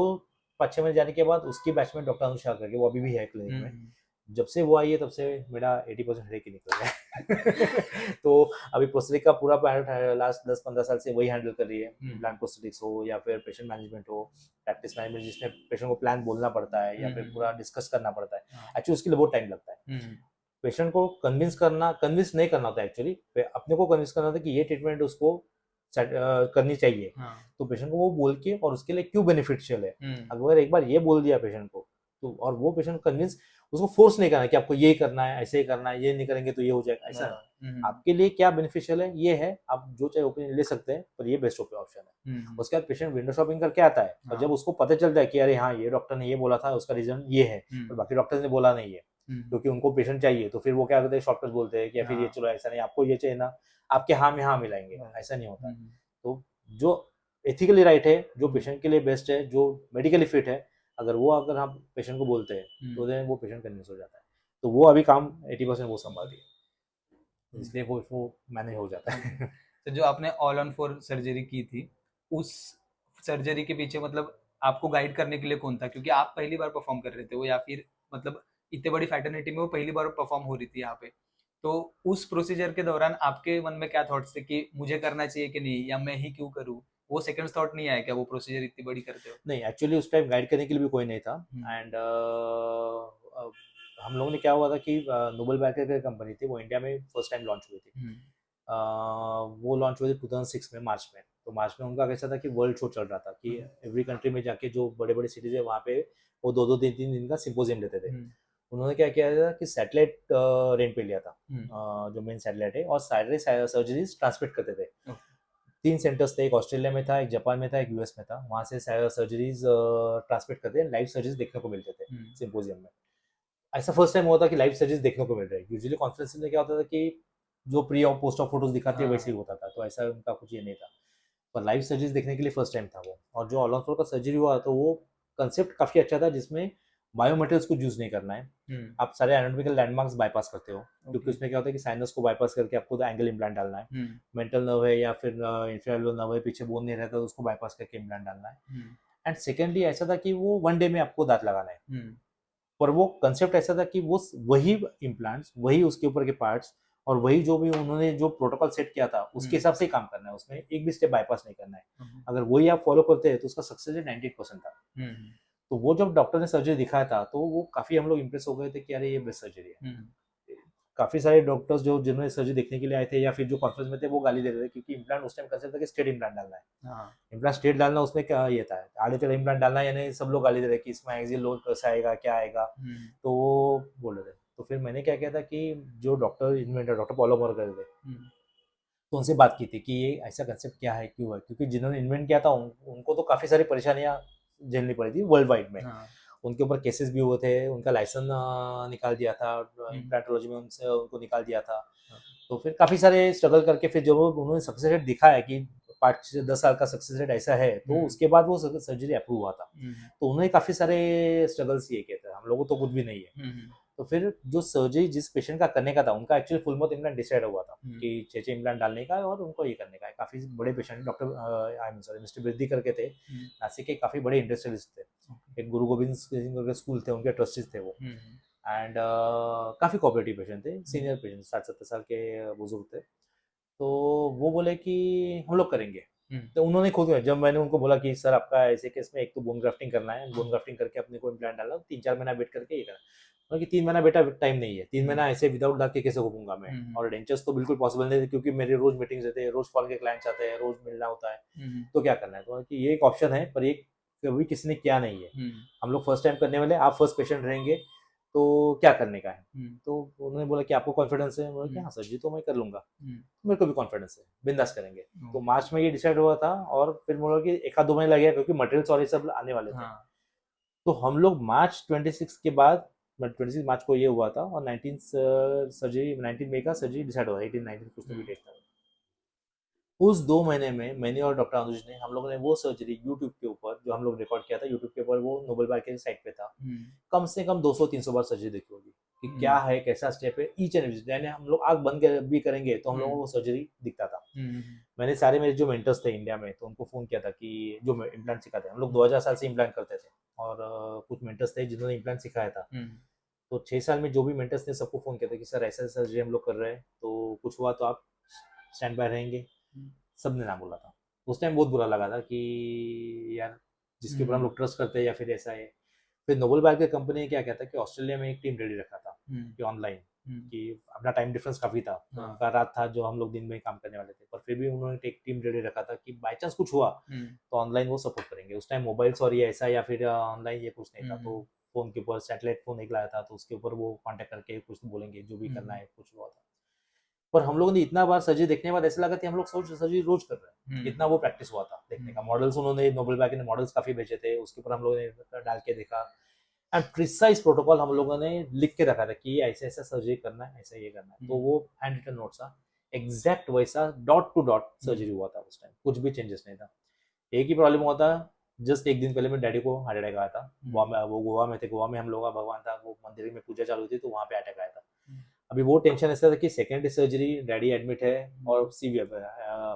5-6 महीने जाने के बाद उसकी बैचमेट डॉक्टर अनुषा करके, वो अभी भी है क्लिनिक में। जब से वो आई है तब से मेरा 80% हेडेक ही निकल गया। तो अभी प्रोस्थेटिक का पूरा लास्ट 10-15 साल से वही हैंडल कर रही है। प्लान प्रोस्थेटिक्स हो या फिर पेशेंट मैनेजमेंट हो, प्रैक्टिस मैनेजमेंट जिसमें पेशेंट को प्लान बोलना पड़ता है या फिर पूरा डिस्कस करना पड़ता है, एक्चुअली उसके लिए बहुत टाइम लगता है। पेशेंट को कन्विंस नहीं करना होता एक्चुअली, अपने को कन्विंस करना होता है कि ये ट्रीटमेंट उसको करनी चाहिए। तो पेशेंट को वो बोल के और उसके लिए क्यों बेनिफिशियल है, अगर एक बार ये बोल दिया पेशेंट को, तो और वो पेशेंट कन्विंस, उसको फोर्स नहीं करना कि आपको ये करना है, ऐसे ही करना है, ये नहीं करेंगे तो ये हो जाएगा, ऐसा नहीं। आपके लिए क्या बेनिफिशियल है ये है, आप जो चाहे ओपिनियन ले सकते हैं, पर ये बेस्ट ऑप्शन है। उसके बाद पेशेंट विंडो शॉपिंग करके आता है, और जब उसको पता चलता है कि अरे हाँ ये डॉक्टर ने ये बोला था, उसका रीजन ये है, और बाकी डॉक्टर ने बोला नहीं है, क्योंकि उनको पेशेंट चाहिए, तो फिर वो क्या करते हैं, शॉर्टकट बोलते हैं कि फिर ये चलो ऐसा नहीं, आपको ये चाहिए ना, आपके हाँ में हाँ मिलाएंगे, ऐसा नहीं होता। तो जो एथिकली राइट है, जो पेशेंट के लिए बेस्ट है, जो मेडिकली फिट है, अगर हम पेशेंट को बोलते हैं तो देन वो पेशेंट कन्विंस हो जाता है। तो वो अभी काम 80% वो संभाल रही है, इसलिए वो मैनेज हो जाता है। तो जो आपने ऑल ऑन 4 सर्जरी की थी, उस सर्जरी के पीछे मतलब आपको गाइड करने के लिए कौन था, क्योंकि आप पहली बार परफॉर्म कर रहे थे वो, या फिर मतलब इतने बड़ी फैटर्निटी में वो पहली बार परफॉर्म हो रही थी यहाँ पे, तो उस प्रोसीजर के दौरान आपके मन में क्या थॉट्स थे कि मुझे करना चाहिए कि नहीं, या मैं ही क्यों करूँ, वो सेकंड थॉट नहीं आया क्या वो प्रोसीजर इतनी बड़ी करते हो? नहीं, एक्चुअली उस टाइम गाइड करने के लिए भी कोई नहीं था। एंड हम लोगों ने क्या हुआ था कि नोबल बैकर की कंपनी थी, वो इंडिया में फर्स्ट टाइम लॉन्च हुई थी। वो लॉन्च हुई थी 2006 में मार्च में। तो मार्च में उनका कैसा था कि वर्ल्ड शो चल रहा था कि एवरी कंट्री में जाके जो बड़े बड़े सिटीज है वहाँ पे वो 2-2 3-3 दिन का सिम्पोजियम लेते थे। उन्होंने क्या किया था कि सैटेलाइट रेंट पे लिया था, जो मेन सैटेलाइट है, और सारे सर्जरीज ट्रांसमिट करते थे। 3 सेंटर्स थे, एक ऑस्ट्रेलिया में था, एक जापान में था, एक यूएस में था। वहाँ से सर्जरीज ट्रांसमिट करते, लाइव सर्जरीज देखने को मिलते थे सिम्पोजियम में। ऐसा फर्स्ट टाइम हुआ था कि लाइव सर्जरीज देखने को मिल रहे हैं। यूजुअली कॉन्फ्रेंस में क्या होता था कि जो प्री और पोस्ट ऑफ फोटोज दिखाते हैं वैसे ही होता था, तो ऐसा उनका कुछ ये नहीं था। पर लाइव सर्जरीज देखने के लिए फर्स्ट टाइम था वो। और जो ऑल ऑन फ्लोर का सर्जरी हुआ तो वो कंसेप्ट काफी अच्छा था, जिसमें बायोमेटेरियल्स को यूज नहीं करना है। आप सारे एनाटॉमिकल लैंडमार्क्स बाईपास करते हो, क्योंकि उसमें क्या होता है कि साइनस को बाईपास करके आपको एंगल इम्प्लांट डालना है। मेंटल नर्व है या फिर इंफ्राइलर नर्व है, पीछे बोन नहीं रहता, तो उसको बाईपास करके इम्प्लांट डालना है। एंड सेकेंडली ऐसा था कि वो 1 डे में आपको दांत लगाना है। पर वो कंसेप्ट ऐसा था कि वो वही इम्प्लांट्स, वही उसके ऊपर के पार्ट्स, और वही जो भी उन्होंने जो प्रोटोकॉल सेट किया था उसके हिसाब से ही काम करना है, उसमें एक भी स्टेप बाईपास नहीं करना है। अगर वही आप फॉलो करते हैं तो उसका सक्सेस रेट 98% था। तो वो जब डॉक्टर ने सर्जरी दिखाया था तो वो काफी हम लोग इम्प्रेस हो गए थे कि अरे ये बेस्ट सर्जरी है। काफी सारे डॉक्टर्स जो जिन्होंने सर्जरी देखने के लिए आए थे या फिर जो कॉन्फ्रेंस में थे वो गाली दे रहे थे, क्योंकि इम्प्लांट उस टाइम कंसेप्ट था कि स्ट्रेट इम्प्लांट डालना है। इम्प्लांट स्ट्रेट डालना, उसमें क्या ये था आड़े टेढ़े इम्प्लांट डालना, यानी सब लोग गाली दे रहे कि इसमें एक्सियल लोड कैसा आएगा, क्या आएगा। तो वो बोल रहे थे। तो फिर मैंने क्या किया था कि जो doctor inventor doctor Paulo Morgan थे, तो उनसे बात की थी कि ये ऐसा कंसेप्ट क्या है, क्यों है, क्योंकि जिन्होंने इन्वेंट किया था उनको तो काफी सारी परेशानियां झेलनी पड़ी थी वर्ल्ड वाइड में। उनके ऊपर केसेस भी हुए थे, उनका लाइसेंस निकाल दिया था इम्प्लांटोलॉजी में, उनसे उनको निकाल दिया था। तो फिर काफी सारे स्ट्रगल करके फिर जब उन्होंने सक्सेस रेट दिखाया कि 5-10 साल का सक्सेस रेट ऐसा है, तो उसके बाद वो सर्जरी अप्रूव हुआ था। तो उन्होंने काफी सारे स्ट्रगल्स ये किए थे, हम लोगों को तो कुछ भी नहीं है। तो फिर जो सर्जरी जिस पेशेंट का करने का था, उनका actually full mouth implant decide हुआ था कि 6 इम्प्लांट डालने का है और उनको ये करने का है। काफी बड़े पेशेंट, डॉक्टर मिस्टर वृद्धि करके थे, नासिक के काफी बड़े इंडस्ट्रियलिस्ट थे। एक गुरु गोविंद सिंह स्कूल थे, उनके ट्रस्टीज थे वो। एंड काफी कोऑपरेटिव पेशेंट थे, सीनियर पेशेंट, 60-70 साल के बुजुर्ग थे। तो वो बोले कि हम लोग करेंगे। तो उन्होंने खुद, जब मैंने उनको बोला कि सर आपका ऐसे केस में एक तो बोन ग्राफ्टिंग करना है, बोन ग्राफ्टिंग करके अपने को इम्प्लांट डाला, 3-4 महीना वेट करके ये करना, कि 3 महीना बेटा टाइम नहीं है, 3 महीना ऐसे विदाउट डाल के कैसे घूमूंगा मैं, और डेंचर्स तो बिल्कुल पॉसिबल नहीं थे क्योंकि मेरे रोज मीटिंग्स रहते हैं, रोज फॉरन के क्लाइंट्स आते हैं, रोज मिलना होता है, तो क्या करना है, तो कि ये एक ऑप्शन है पर ये कभी किसी ने किया नहीं है, हम लोग फर्स्ट टाइम करने वाले, आप फर्स्ट पेशेंट रहेंगे तो क्या करने का है, तो उन्होंने बोला कि आपको कॉन्फिडेंस है, बोला कि हाँ सर जी तो मैं कर लूंगा, मेरे को भी कॉन्फिडेंस है, बिंदास करेंगे। तो मार्च में ये डिसाइड हुआ था और फिर बोला कि 1-2 महीने लगे क्योंकि मटेरियल्स और ये सब आने वाले थे। तो हम लोग मार्च 26 के बाद, 26 मार्च को ये हुआ था और 19 सर्जरी 19 मई का सर्जरी डिसाइड हुआ, 18-19 कुछ तो भी डेट था। उस 2 महीने में मैंने और डॉक्टर अनुज ने, हम लोगों ने वो सर्जरी यूट्यूब के ऊपर, जो हम लोग रिकॉर्ड किया था यूट्यूब के ऊपर, वो नोबल बार के साइट पे था, कम से कम 200-300 बार सर्जरी देखी होगी कि क्या है, कैसा स्टेप है, ईच एंड एवरी, यानी हम लोग आग बंद भी करेंगे तो हम लोगों को वो सर्जरी दिखता था। मैंने सारे मेरे जो मेंटर्स थे इंडिया में, तो उनको फोन किया था कि जो इम्प्लांट सिखाते हैं, हम लोग 2000 साल से इम्प्लांट करते थे और कुछ मेंटर्स थे जिन्होंने इम्प्लांट सिखाया था, तो 6 साल में जो भी मेंटर्स थे सबको फोन किया था कि सर ऐसा सर्जरी हम लोग कर रहे हैं, तो कुछ हुआ तो आप स्टैंड बाय रहेंगे, सबने ना बोला था। उस टाइम बहुत बुरा लगा था कि यार जिसके ऊपर हम लोग ट्रस्ट करते हैं या फिर ऐसा है। फिर नोबल बार की कंपनी ने क्या किया था कि ऑस्ट्रेलिया में एक टीम रेडी रखा था कि ऑनलाइन, कि अपना टाइम डिफरेंस काफी था, उनका रात था जो हम लोग दिन में काम करने वाले थे, पर फिर भी उन्होंने एक टीम रेडी रखा था कि बाई चांस कुछ हुआ तो ऑनलाइन वो सपोर्ट करेंगे। उस टाइम मोबाइल्स और ये ऐसा या फिर ऑनलाइन ये कुछ नहीं था, तो फोन के ऊपर सैटेलाइट फोन एक लाया था, तो उसके ऊपर वो कॉन्टेक्ट करके कुछ तो बोलेंगे जो भी करना है, कुछ हुआ था। पर हम लोगों ने इतना बार सर्जरी देखने के बाद ऐसा लगा कि हम लोग सर्जरी रोज कर रहे हैं, इतना वो प्रैक्टिस हुआ था देखने का। मॉडल्स उन्होंने, नोबल बार ने मॉडल्स काफी बेचे थे, उसके ऊपर हम लोगों ने डाल के देखा, एंड प्रिसाइज प्रोटोकॉल हम लोगों ने लिख के रखा था कि ऐसे ऐसा सर्जरी करना है, ऐसा ये करना है, तो वो हैंड रिटन नोट था, एग्जैक्ट वैसा डॉट टू डॉट सर्जरी हुआ था। उस टाइम कुछ भी चेंजेस नहीं था। एक ही प्रॉब्लम हुआ था, जस्ट एक दिन पहले मेरे डैडी को हार्ट अटैक आया था, वो गोवा में थे, गोवा में हम लोग का भगवान था, वो मंदिर में पूजा चालू थी तो वहाँ पे अटैक आया था। अभी वो टेंशन ऐसा था कि सेकेंड सर्जरी, डैडी एडमिट है और सीवियर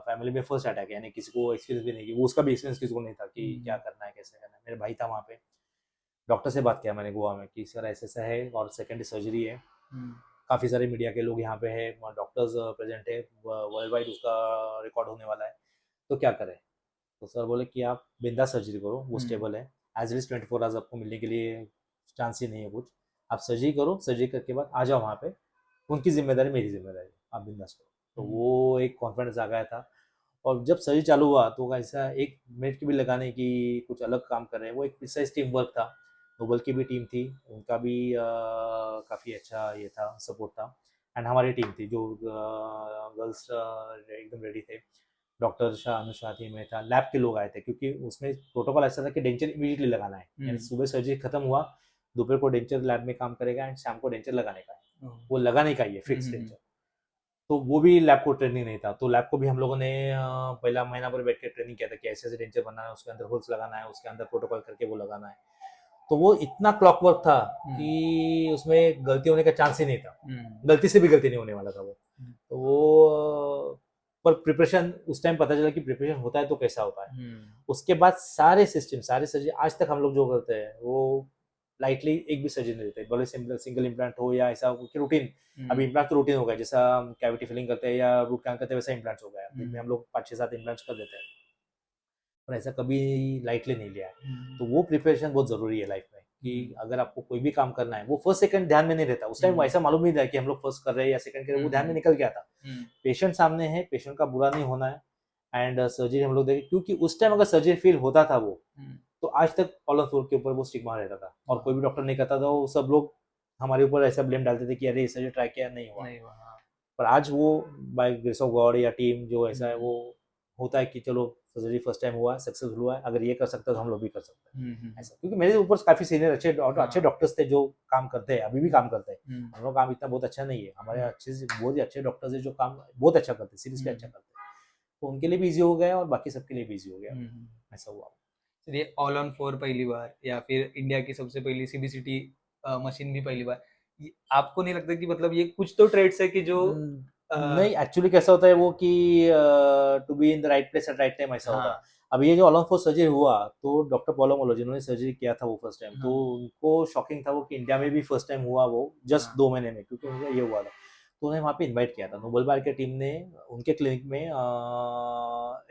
फैमिली में फर्स्ट अटैक है, यानी किसी को एक्सपीरियंस भी नहीं, वो उसका भी एक्सपीरियंस किसी को नहीं था कि क्या करना है, कैसे करना है। मेरे भाई था वहाँ पे, डॉक्टर से बात किया मैंने गोवा में कि सर ऐसा ऐसा है और सेकेंड सर्जरी है, काफ़ी सारे मीडिया के लोग यहाँ पे है, डॉक्टर्स प्रेजेंट है, वर्ल्ड वाइड उसका रिकॉर्ड होने वाला है, तो क्या करें। तो सर बोले कि आप बिंदास सर्जरी करो, वो स्टेबल है, एज इट इज 24 आवर्स आपको मिलने के लिए चांस ही नहीं है कुछ, आप सर्जरी करो, सर्जरी करके बाद आ जाओ वहाँ पे, उनकी जिम्मेदारी मेरी जिम्मेदारी, आप बिंदास करो। तो वो एक कॉन्फिडेंस आ गया था। और जब सर्जरी चालू हुआ तो ऐसा 1 मिनट की भी लगाने की कुछ अलग काम कर रहे हैं, वो एक प्रिसाइज टीम वर्क था, नोबल की भी टीम थी, उनका भी काफ़ी अच्छा ये था, सपोर्ट था, एंड हमारी टीम थी जो गर्ल्स एकदम रेडी थे, डॉक्टर शाह अनुषा थी, मैं था, लैब के लोग आए थे, क्योंकि उसमें प्रोटोकॉल ऐसा था कि डेंचर इमीडिएटली लगाना है, यानी सुबह सर्जरी खत्म हुआ, दोपहर को डेंचर लैब में काम करेगा एंड शाम को डेंचर लगाने का है, वो लगाने का ही है फिक्स डेंचर। तो वो भी लैब को ट्रेनिंग नहीं था, तो लैब को भी हम लोगों ने पहला महीना भर बैठ के ट्रेनिंग किया था कि ऐसे ऐसे डेंचर बनाना है, उसके अंदर होल्स लगाना है, उसके अंदर प्रोटोकॉल करके वो लगाना है। तो वो इतना क्लॉकवर्क था कि उसमें गलती होने का चांस ही नहीं था, गलती से भी गलती नहीं होने वाला था वो। तो वो पर प्रिपरेशन उस टाइम पता चला कि प्रिपरेशन होता है तो कैसा होता है। उसके बाद सारे सिस्टम, सारे सर्जरी आज तक हम लोग जो करते हैं वो लाइटली एक भी सर्जरी नहीं देते, भले सिंगल इम्प्लांट हो या ऐसा हो कि रूटीन, अभी इम्प्लांट तो रूटीन हो गया, जैसा कैविटी फिलिंग करते हैं या रूट कैन करते हैं वैसा इम्प्लांट हो गया, दिन में हम लोग 5-6-7 इम्प्लांट कर देते हैं, पर ऐसा कभी लाइटली नहीं लिया है। तो वो प्रिपरेशन बहुत जरूरी है लाइफ में, कि अगर आपको कोई भी काम करना है, वो फर्स्ट सेकंड ध्यान में नहीं रहता। उस टाइम ऐसा मालूम नहीं था कि हम लोग फर्स्ट कर रहे हैं या सेकंड कर रहे हैं, वो ध्यान में निकल गया था। पेशेंट सामने है, पेशेंट का बुरा नहीं होना है, एंड सर्जरी हम लोग देखें, क्योंकि उस टाइम अगर सर्जरी फेल होता था वो, तो आज तक कॉलम फ्लोर के ऊपर वो स्टिग्मा रहता था और कोई भी डॉक्टर नहीं करता था, वो सब लोग हमारे ऊपर ऐसा ब्लेम डालते थे कि अरे सर्जरी ट्राई किया नहीं हुआ। पर आज वो बाय ग्रेस ऑफ गॉड या टीम जो ऐसा है, वो होता है कि चलो सर्जरी फर्स्ट टाइम हुआ, सक्सेसफुल हुआ है, अगर ये कर सकते हैं तो हम लोग भी कर सकते हैं ऐसा। क्योंकि मेरे ऊपर काफी सीनियर अच्छे डॉक्टर्स थे जो काम करते हैं, अभी भी काम करते हैं। हम लोग काम इतना बहुत अच्छा नहीं है, हमारे बहुत ही अच्छे डॉक्टर्स है जो काम बहुत अच्छा करते हैं, सीरियसली अच्छा करते हैं, तो उनके लिए भी ईजी हो गया और बाकी सबके लिए भी ईजी हो गया, ऐसा हुआ। चलिए, ऑल ऑन 4 पहली बार, या फिर इंडिया की सबसे पहली सीबीसीटी मशीन भी पहली बार, आपको नहीं लगता कि मतलब ये कुछ तो ट्रेड्स है कि जो नहीं, एक्चुअली कैसा होता है वो कि to be in the right place at right time ऐसा होता है। अब ये जो ऑल ऑन 4 सर्जरी हुआ, तो डॉक्टर पॉलोमोलो जिन्होंने सर्जरी किया था वो फर्स्ट टाइम, तो उनको शॉकिंग था वो कि इंडिया में भी फर्स्ट टाइम हुआ वो जस्ट 2 महीने में, क्योंकि उनका ये हुआ था। तो उन्हें वहाँ पे इनवाइट किया था। नोबल बार की टीम ने उनके क्लिनिक में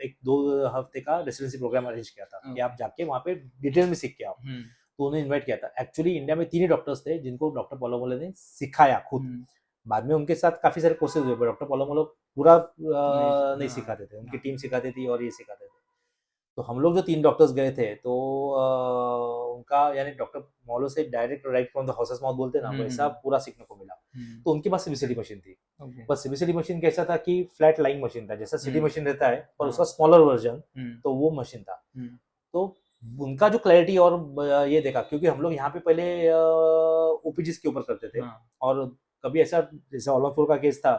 एक 2 हफ्ते का रेसिडेंसी प्रोग्राम अरेंज किया था कि आप जाके वहाँ पे डिटेल में सीख के आओ। तो उन्हें इनवाइट किया था। एक्चुअली इंडिया में 3 ही डॉक्टर्स थे जिनको डॉक्टर पॉलोमोलो ने सिखाया खुद। बाद में उनके साथ काफी सारे कोर्सेज हुए, डॉक्टर पॉलोमोलो पूरा नहीं सिखाते थे, उनकी टीम सिखाती थी और ये सिखाते थे। तो हम लोग जो 3 डॉक्टर्स गए थे, तो उनका यानी डॉक्टर मौलो से direct right from the horses mouth बोलते हैं ना, वैसा पूरा सीखने को मिला। तो उनके पास सीबीसीडी मशीन थी। बस सीबीसीडी मशीन कैसा था कि फ्लैट लाइंग मशीन था, जैसा सीडी मशीन रहता है पर उसका स्मॉलर वर्जन, तो वो मशीन था। तो उनका जो क्लैरिटी और ये देखा, क्योंकि हम लोग यहाँ पे पहले ओपीजीज के ऊपर करते थे, और कभी ऐसा जैसे ऑलमपुर का केस था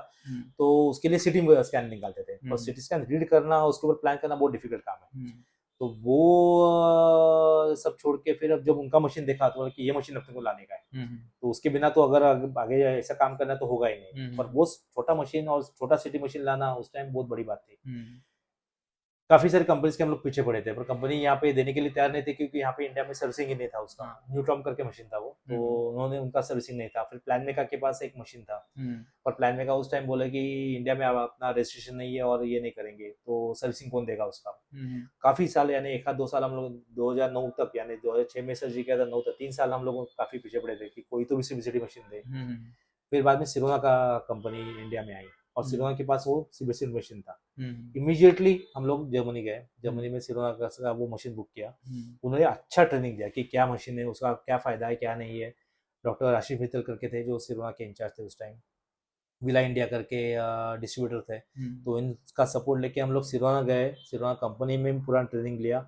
तो उसके लिए सिटी स्कैन निकालते थे, और सिटी स्कैन रीड करना, उसके ऊपर प्लान करना बहुत डिफिकल्ट काम है। तो वो सब छोड़ के फिर अब जब उनका मशीन देखा तो कि ये मशीन अपने को लाने का है, तो उसके बिना तो अगर आगे ऐसा काम करना तो होगा ही नहीं। पर वो छोटा मशीन और छोटा सिटी मशीन लाना उस टाइम बहुत बड़ी बात थी। काफी सारी कंपनीज के हम लोग पीछे पड़े थे, पर कंपनी यहाँ पे देने के लिए तैयार नहीं थी, क्योंकि यहाँ पे इंडिया में सर्विसिंग ही नहीं था उसका। न्यूट्रॉम करके मशीन था वो, तो उन्होंने उनका सर्विसिंग नहीं था। फिर प्लान मेका के पास एक मशीन था, पर प्लान मेका उस टाइम बोला कि इंडिया में अपना रजिस्ट्रेशन नहीं है और ये नहीं करेंगे, तो सर्विसिंग कौन देगा उसका। काफी साल यानी 1-2 साल हम लोग 2009 तक, यानी 2006 में सर्जरी किया था, 9 तक 3 साल हम लोग काफी पीछे पड़े थे कि कोई तो भी सीबीसीडी मशीन दे। फिर बाद में सिरोना का कंपनी इंडिया में आई, और सिरोना के पास वो सीबीसीडी मशीन था। इमीडिएटली हम लोग जर्मनी गए, जर्मनी में सिरोना का वो मशीन बुक किया। उन्होंने अच्छा ट्रेनिंग दिया कि क्या मशीन है, उसका क्या फायदा है, क्या नहीं है। डॉक्टर आशीष मित्तल करके थे जो सिरोना के इंचार्ज थे उस टाइम, विला इंडिया करके डिस्ट्रीब्यूटर थे। तो इनका सपोर्ट लेके हम लोग सिरोना गए, सिरोना कंपनी में पूरा ट्रेनिंग लिया।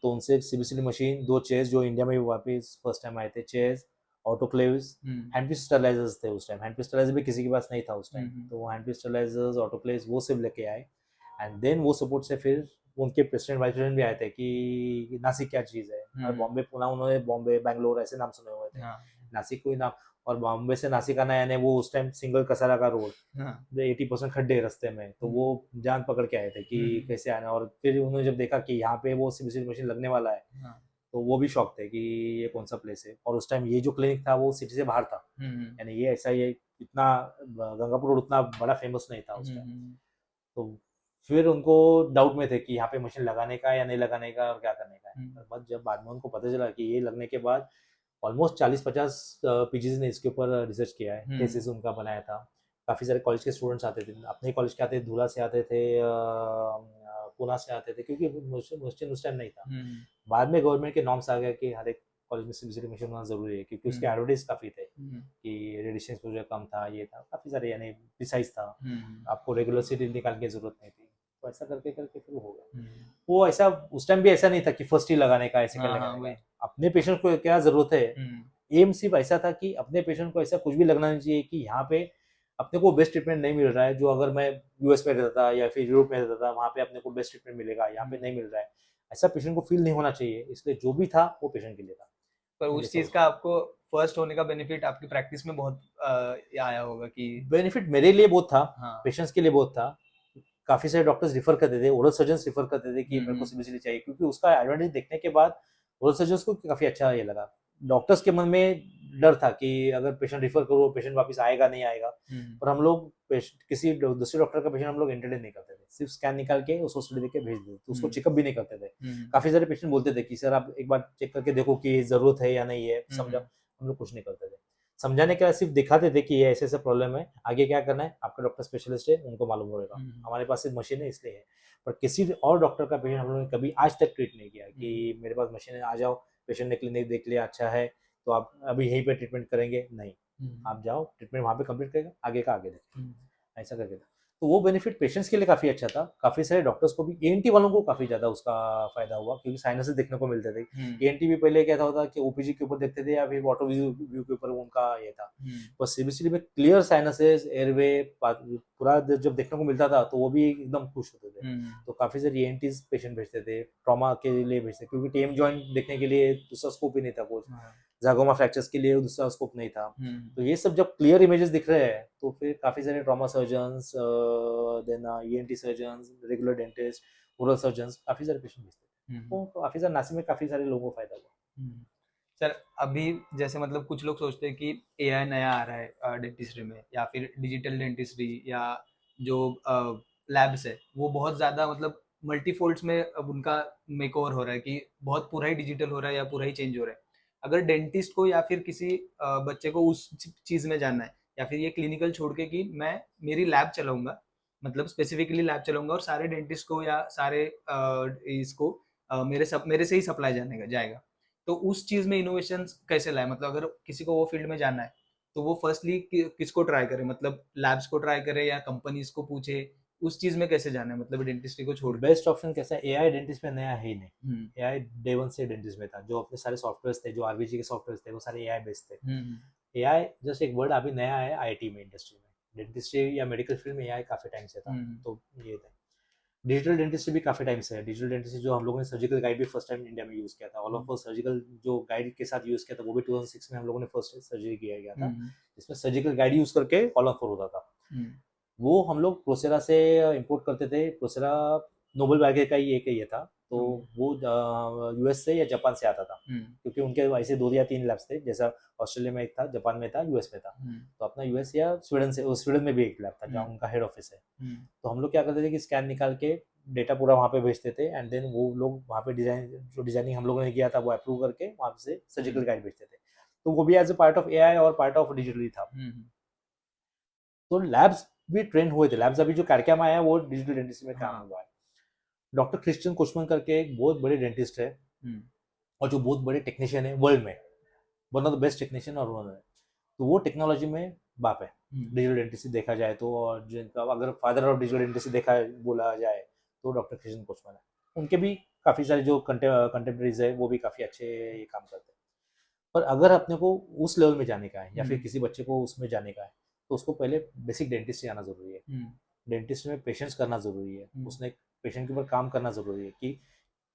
तो उनसे सीबीसीडी मशीन, 2 चेयर्स जो इंडिया में वापस फर्स्ट टाइम आए थे, चेयर्स, ऑटोक्लेव्स, हैंडपीस स्टरलाइजर्स थे उस टाइम। हैंडपीस स्टरलाइजर भी किसी के पास नहीं था उस टाइम, तो हैंडपीस स्टरलाइजर्स, ऑटोक्लेव्स वो सब लेके आए। एंड देन वो सपोर्ट से फिर उनके प्रेसिडेंट वाइस प्रेसिडेंट भी आए थे कि नासिक क्या चीज है, और बॉम्बे पुणे, उन्होंने बॉम्बे बैंगलोर ऐसे नाम सुने हुए थे, नासिक कोई नाम। और बॉम्बे से नासिक आना, यानी वो उस टाइम सिंगल कसारा का रोड, 80% खड्डे रास्ते में, तो वो जान पकड़ के आए थे कि कैसे आना। और फिर उन्होंने जब देखा कि यहाँ पे वो सीबीसीडी मशीन लगने वाला है, तो वो भी शौक थे कि ये कौन सा प्लेस है। और उस टाइम ये जो क्लिनिक था वो सिटी से बाहर था, यानी ये ऐसा, ये इतना गंगापुर रोड उतना बड़ा फेमस नहीं था उस टाइम। तो फिर उनको डाउट में थे कि यहाँ पे मशीन लगाने का या नहीं लगाने का और क्या करने का है। बट जब बाद में उनको पता चला कि ये लगने के बाद ऑलमोस्ट 40-50 पीजीज ने इसके ऊपर रिसर्च किया है, थीसिस उनका बनाया था। काफ़ी सारे कॉलेज के स्टूडेंट्स आते थे, अपने कॉलेज के आते थे, धूला से आते थे, पुणे से आते थे, क्योंकि मशीन उस टाइम नहीं था। बाद में गवर्नमेंट के नॉर्म्स आ गए कि हर एक कॉलेज में सीबीसीडी मशीन होना जरूरी है, क्योंकि उसके एडवर्टाइज काफ़ी थे कि रेडिएशन एक्सपोजर कम था, ये था, काफ़ी सारे यानी प्रिसाइज था, आपको रेगुलर सीडी निकालने की जरूरत नहीं थी। तो ऐसा करके करके फिर हो गया। वो ऐसा उस टाइम भी ऐसा नहीं था कि फर्स्ट ही लगाने का, ऐसे करने का। अपने पेशेंट को क्या जरूरत है, एम सिर्फ ऐसा था कि अपने पेशेंट को ऐसा कुछ भी लगना नहीं चाहिए कि यहाँ पे अपने को बेस्ट ट्रीटमेंट नहीं मिल रहा है, जो अगर मैं यूएस में रहता था या फिर यूरोप में रहता था वहाँ पे अपने को बेस्ट ट्रीटमेंट मिलेगा, यहाँ पे नहीं मिल रहा है, ऐसा पेशेंट को फील नहीं होना चाहिए। इसलिए जो भी था वो पेशेंट के लिए था। पर उस चीज का आपको फर्स्ट होने का बेनिफिट आपकी प्रैक्टिस में बहुत आया होगा कि बेनिफिट मेरे लिए बहुत था, पेशेंट्स के लिए बहुत था। काफी सारे डॉक्टर्स रिफर करते थे, ओरल सर्जन्स रिफर करते थे कि मेरे को सीबीसीडी चाहिए, क्योंकि उसका एडवांटेज देखने के बाद ओरल सर्जन्स को काफी अच्छा ये लगा। डॉक्टर्स के मन में डर था कि अगर पेशेंट रिफर करो, पेशेंट वापस आएगा नहीं आएगा। पर हम लोग किसी दूसरे डॉक्टर का पेशेंट हम लोग एंटरटेन नहीं करते थे, सिर्फ स्कैन निकाल के उसको स्टडी देके भेज देते, तो उसको चेकअप भी नहीं करते थे। काफी सारे पेशेंट बोलते थे कि सर आप एक बार चेक करके देखो कि जरूरत है या नहीं है, समझा। हम लोग कुछ नहीं करते थे, समझाने के लिए सिर्फ दिखाते थे कि ये ऐसे ऐसे प्रॉब्लम है, आगे क्या करना है आपका डॉक्टर स्पेशलिस्ट है, उनको मालूम होगा, हमारे पास सिर्फ मशीन है इसलिए है। पर किसी और डॉक्टर का पेशेंट हम लोगों ने कभी आज तक ट्रीट नहीं किया कि मेरे पास मशीन है, आ जाओ, पेशेंट ने क्लिनिक देख लिया, अच्छा है तो आप अभी यहीं पे ट्रीटमेंट करेंगे, नहीं, आप जाओ ट्रीटमेंट वहाँ पे कंप्लीट करेगा, आगे का आगे देखें, ऐसा करके था। तो वो बेनिफिट पेशेंट्स के लिए काफी अच्छा था। काफी सारे डॉक्टर्स को भी, एएनटी वालों को काफी ज्यादा उसका फायदा हुआ, क्योंकि साइनसेस देखने को मिलते थे। एएनटी भी पहले क्या था कि ओपीजी के ऊपर देखते थे या फिर वाटर व्यू के ऊपर उनका ये था, पर सीबीसीडी में क्लियर साइनसेस, एयरवे पूरा जब देखने को मिलता था तो वो भी एकदम खुश होते थे। तो काफी सारे एएनटीज पेशेंट भेजते थे, ट्रॉमा के लिए भेजते, क्योंकि टीएम जॉइंट देखने के लिए दूसरा स्कोप ही नहीं था, कुछ जागोमा फ्रैक्चर्स के लिए दूसरा स्कोप नहीं था। तो ये सब जब क्लियर इमेजेस दिख रहे हैं तो फिर काफी सारे trauma surgeons, then ENT surgeons, regular dentist, oral surgeons, काफी सारे पेशेंट भेजते हैं। तो काफी सारे नासिक में काफी सारे लोगों को फायदा हुआ। सर अभी जैसे मतलब कुछ लोग सोचते हैं कि एआई नया आ रहा है डेंटिस्ट्री में, या फिर डिजिटल डेंटिस्ट्री, या जो लैब्स है वो बहुत ज़्यादा मतलब मल्टीफोल्ड्स में अब उनका मेकओवर हो रहा है कि बहुत पूरा ही डिजिटल हो रहा है या पूरा ही चेंज हो रहा है। अगर डेंटिस्ट को या फिर किसी बच्चे को उस चीज़ में जानना है, या फिर ये क्लिनिकल छोड़ के कि मैं मेरी लैब चलाऊंगा, मतलब स्पेसिफिकली लैब चलाऊंगा और सारे डेंटिस्ट को या सारे इसको मेरे से ही सप्लाई जाने का जाएगा, तो उस चीज़ में इनोवेशन कैसे लाए? मतलब अगर किसी को वो फील्ड में जाना है, तो वो फर्स्टली किसको ट्राई करे? मतलब लैब्स को ट्राई करे या कंपनीज को पूछे? उस चीज़ में कैसे जाना है, मतलब डेंटिस्ट्री को छोड़ के? बेस्ट ऑप्शन कैसा है, एआई डेंटिस्ट में नया है ही नहीं। हम्म एआई डे वन से डेंटिस्ट में था, जो अपने सारे सॉफ्टवेयर थे, जो आरबीजी के सॉफ्टवेयर थे, वो सारे एआई बेस्ड थे। हम्म एआई जस्ट एक वर्ड अभी नया है आईटी में, इंडस्ट्री में। डेंटिस्ट्री या मेडिकल फील्ड में एआई काफी टाइम से था। तो ये था। डिजिटल डेंटिस्ट्री भी काफी टाइम से है। डिजिटल डेंटिस्ट्री जो हम लोगों ने सर्जिकल गाइड भी फर्स्ट टाइम इंडिया में यूज किया था, ऑल ऑफ सर्जिकल जो गाइड के साथ यूज किया था, वो भी 2006 में हम लोगों ने फर्स्ट सर्जरी किया गया था, जिसमें सर्जिकल गाइड यूज करके ऑल ऑफ होता था। वो हम लोग प्रोसेरा से इंपोर्ट करते थे। प्रोसेरा नोबल बैगे का ही एक ये था, तो वो यूएस से या जापान से आता था, क्योंकि उनके ऐसे 2 या 3 लैब्स थे, जैसा ऑस्ट्रेलिया में एक था, जापान में था, यूएस में था। तो अपना यूएस या स्वीडन में भी एक लैब था जहाँ उनका हेड ऑफिस है। तो हम लोग क्या करते थे कि स्कैन निकाल के डेटा पूरा वहाँ पे भेजते थे, एंड देन वो लोग वहाँ पे डिजाइनिंग हम लोगों ने किया था वो अप्रूव करके वहाँ से सर्जिकल गाइड भेजते थे। तो वो भी as a part of AI और पार्ट ऑफ डिजिटली था। तो लैब्स भी ट्रेन हुए थे। लैब्स अभी जो कैडकैम आया है वो डिजिटल डेंटिस्ट्री में काम हुआ है। डॉक्टर क्रिश्चियन कुशमन करके एक बहुत बड़े डेंटिस्ट है, और जो बहुत बड़े टेक्नीशियन है वर्ल्ड में, one of the best technician और वन है। तो वो टेक्नोलॉजी में बाप है डिजिटल डेंटिस्ट्री देखा जाए तो। और जिनका अगर फादर ऑफ डिजिटल डेंटिस्ट्री देखा बोला जाए तो डॉक्टर क्रिश्चियन कुशमन है। उनके भी काफ़ी सारे जो कंटेम्प्रेरीज है वो भी काफ़ी अच्छे ये काम करते हैं। पर अगर अपने को उस लेवल में जाने का है, या फिर किसी बच्चे को उसमें जाने का है, तो उसको पहले बेसिक डेंटिस्ट से आना जरूरी है। डेंटिस्ट में पेशेंस करना जरूरी है, उसने पेशेंट के ऊपर काम करना जरूरी है कि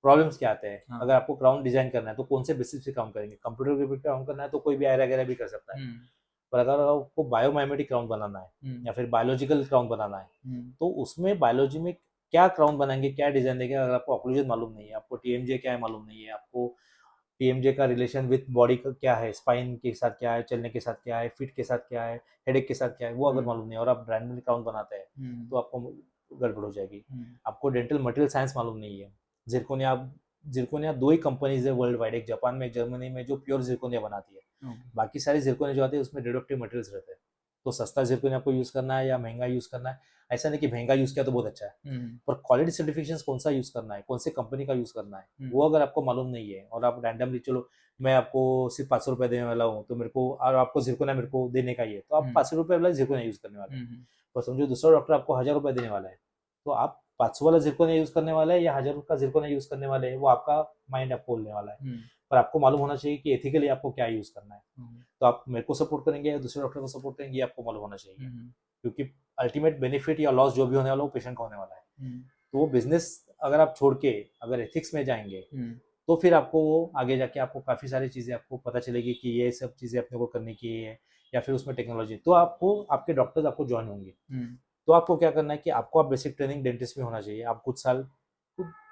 प्रॉब्लम्स क्या आते हैं। अगर आपको क्राउन डिजाइन करना है तो कौन से बेसिस पे काम करेंगे? कंप्यूटर के ऊपर काम करना है तो कोई भी आयरा वगैरह भी कर सकता है। पर अगर आपको बायोमाइमेटिक क्राउन बनाना है या फिर बायोलॉजिकल क्राउन बनाना है, तो उसमें बायोलॉजी में क्या क्राउन बनाएंगे, क्या डिजाइन देंगे, अगर आपको ऑक्लूजन मालूम नहीं है, आपको टीएमजे क्या है मालूम नहीं है, आपको टीएमजे का रिलेशन विद बॉडी का क्या है, स्पाइन के साथ क्या है, चलने के साथ क्या है, फिट के साथ क्या है, हेडेक के साथ क्या है, वो अगर मालूम नहीं है और आप रैंडमली काउंट बनाते हैं तो आपको गड़बड़ हो जाएगी। आपको डेंटल मटेरियल साइंस मालूम नहीं है। जिरकोनिया 2 ही कंपनीज है वर्ल्ड वाइड, एक जापान में, एक जर्मनी में, जो प्योर जिरकोनिया बनाती है। बाकी सारे जिरकोनिया जो आते हैं उसमें रिडक्टिव मटेरियल्स रहते हैं। तो सस्ता जिरकोनिया आपको यूज करना है या महंगा यूज करना है, ऐसा नहीं कि महंगा यूज किया तो बहुत अच्छा है, पर क्वालिटी सर्टिफिकेशन कौन सा यूज करना है, कौन से कंपनी का यूज करना है, वो अगर आपको मालूम नहीं है और आप रैंडमली चलो मैं आपको सिर्फ 500 रुपए देने वाला हूँ तो मेरे को, और आपको जिरकोनिया मेरे को देने का ही है, तो आप 500 रुपए वाला जिरकोनिया यूज करने वाले हैं। पर समझो दूसरा डॉक्टर आपको 1000 रुपए देने वाला है, तो आप 500 वाला जिरकोनिया यूज करने वाला है या 1000 का जिरकोनिया यूज करने वाले है, वो आपका माइंड आपको बोलने वाला है। पर आपको मालूम होना चाहिए कि एथिकली आपको क्या यूज करना है। तो आप मेरे को सपोर्ट करेंगे या दूसरे डॉक्टर को सपोर्ट करेंगे, आपको मालूम होना चाहिए, क्योंकि अल्टीमेट बेनिफिट या लॉस जो भी होने वाला है वो पेशेंट का होने वाला है। तो वो बिजनेस अगर आप छोड़ के अगर एथिक्स में जाएंगे तो फिर आपको वो आगे जाके आपको काफ़ी सारी चीज़ें आपको पता चलेगी कि ये सब चीज़ें अपने को करने की है, या फिर उसमें टेक्नोलॉजी, तो आपको आपके डॉक्टर्स आपको ज्वाइन होंगे। तो आपको क्या करना है कि आपको आप बेसिक ट्रेनिंग डेंटिस्ट में होना चाहिए। आप कुछ साल,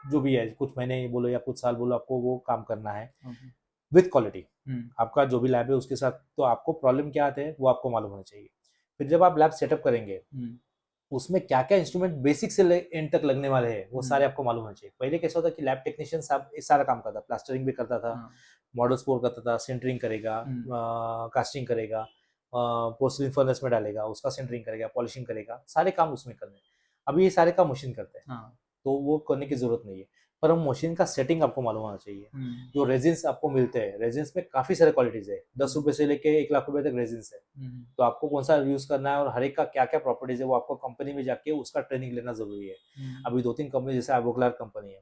जो भी है, कुछ महीने बोलो या कुछ साल बोलो, आपको वो काम करना है विथ क्वालिटी। आपका जो भी लैब है उसके साथ, तो आपको प्रॉब्लम क्या आते हैं वो आपको मालूम होना चाहिए। फिर जब आप लैब सेटअप करेंगे उसमें क्या क्या इंस्ट्रूमेंट बेसिक से एंड तक लगने वाले हैं वो सारे आपको मालूम होना चाहिए। पहले कैसा होता कि लैब टेक्नीशियन साहब इस सारा काम करता, प्लास्टरिंग भी करता था, मॉडल स्पोर करता था, सेंटरिंग करेगा, कास्टिंग करेगा, पोर्सिलिन फर्नेस में डालेगा, उसका सेंटरिंग करेगा, पॉलिशिंग करेगा, सारे काम उसमें करने। अभी ये सारे काम मशीन करते हैं, तो वो करने की जरूरत नहीं है। पर हम मशीन का सेटिंग आपको मालूम होना चाहिए। जो रेजिन्स आपको मिलते हैं, रेजिन्स में काफी सारे क्वालिटीज है, 10 रुपए से लेके 1 लाख रुपए तक रेजिन्स है। तो आपको कौन सा यूज करना है और हर एक का क्या क्या प्रॉपर्टीज है वो आपको कंपनी में जाके उसका ट्रेनिंग लेना जरूरी है। अभी 2-3 कंपनी जैसे एवोक्लार कंपनी है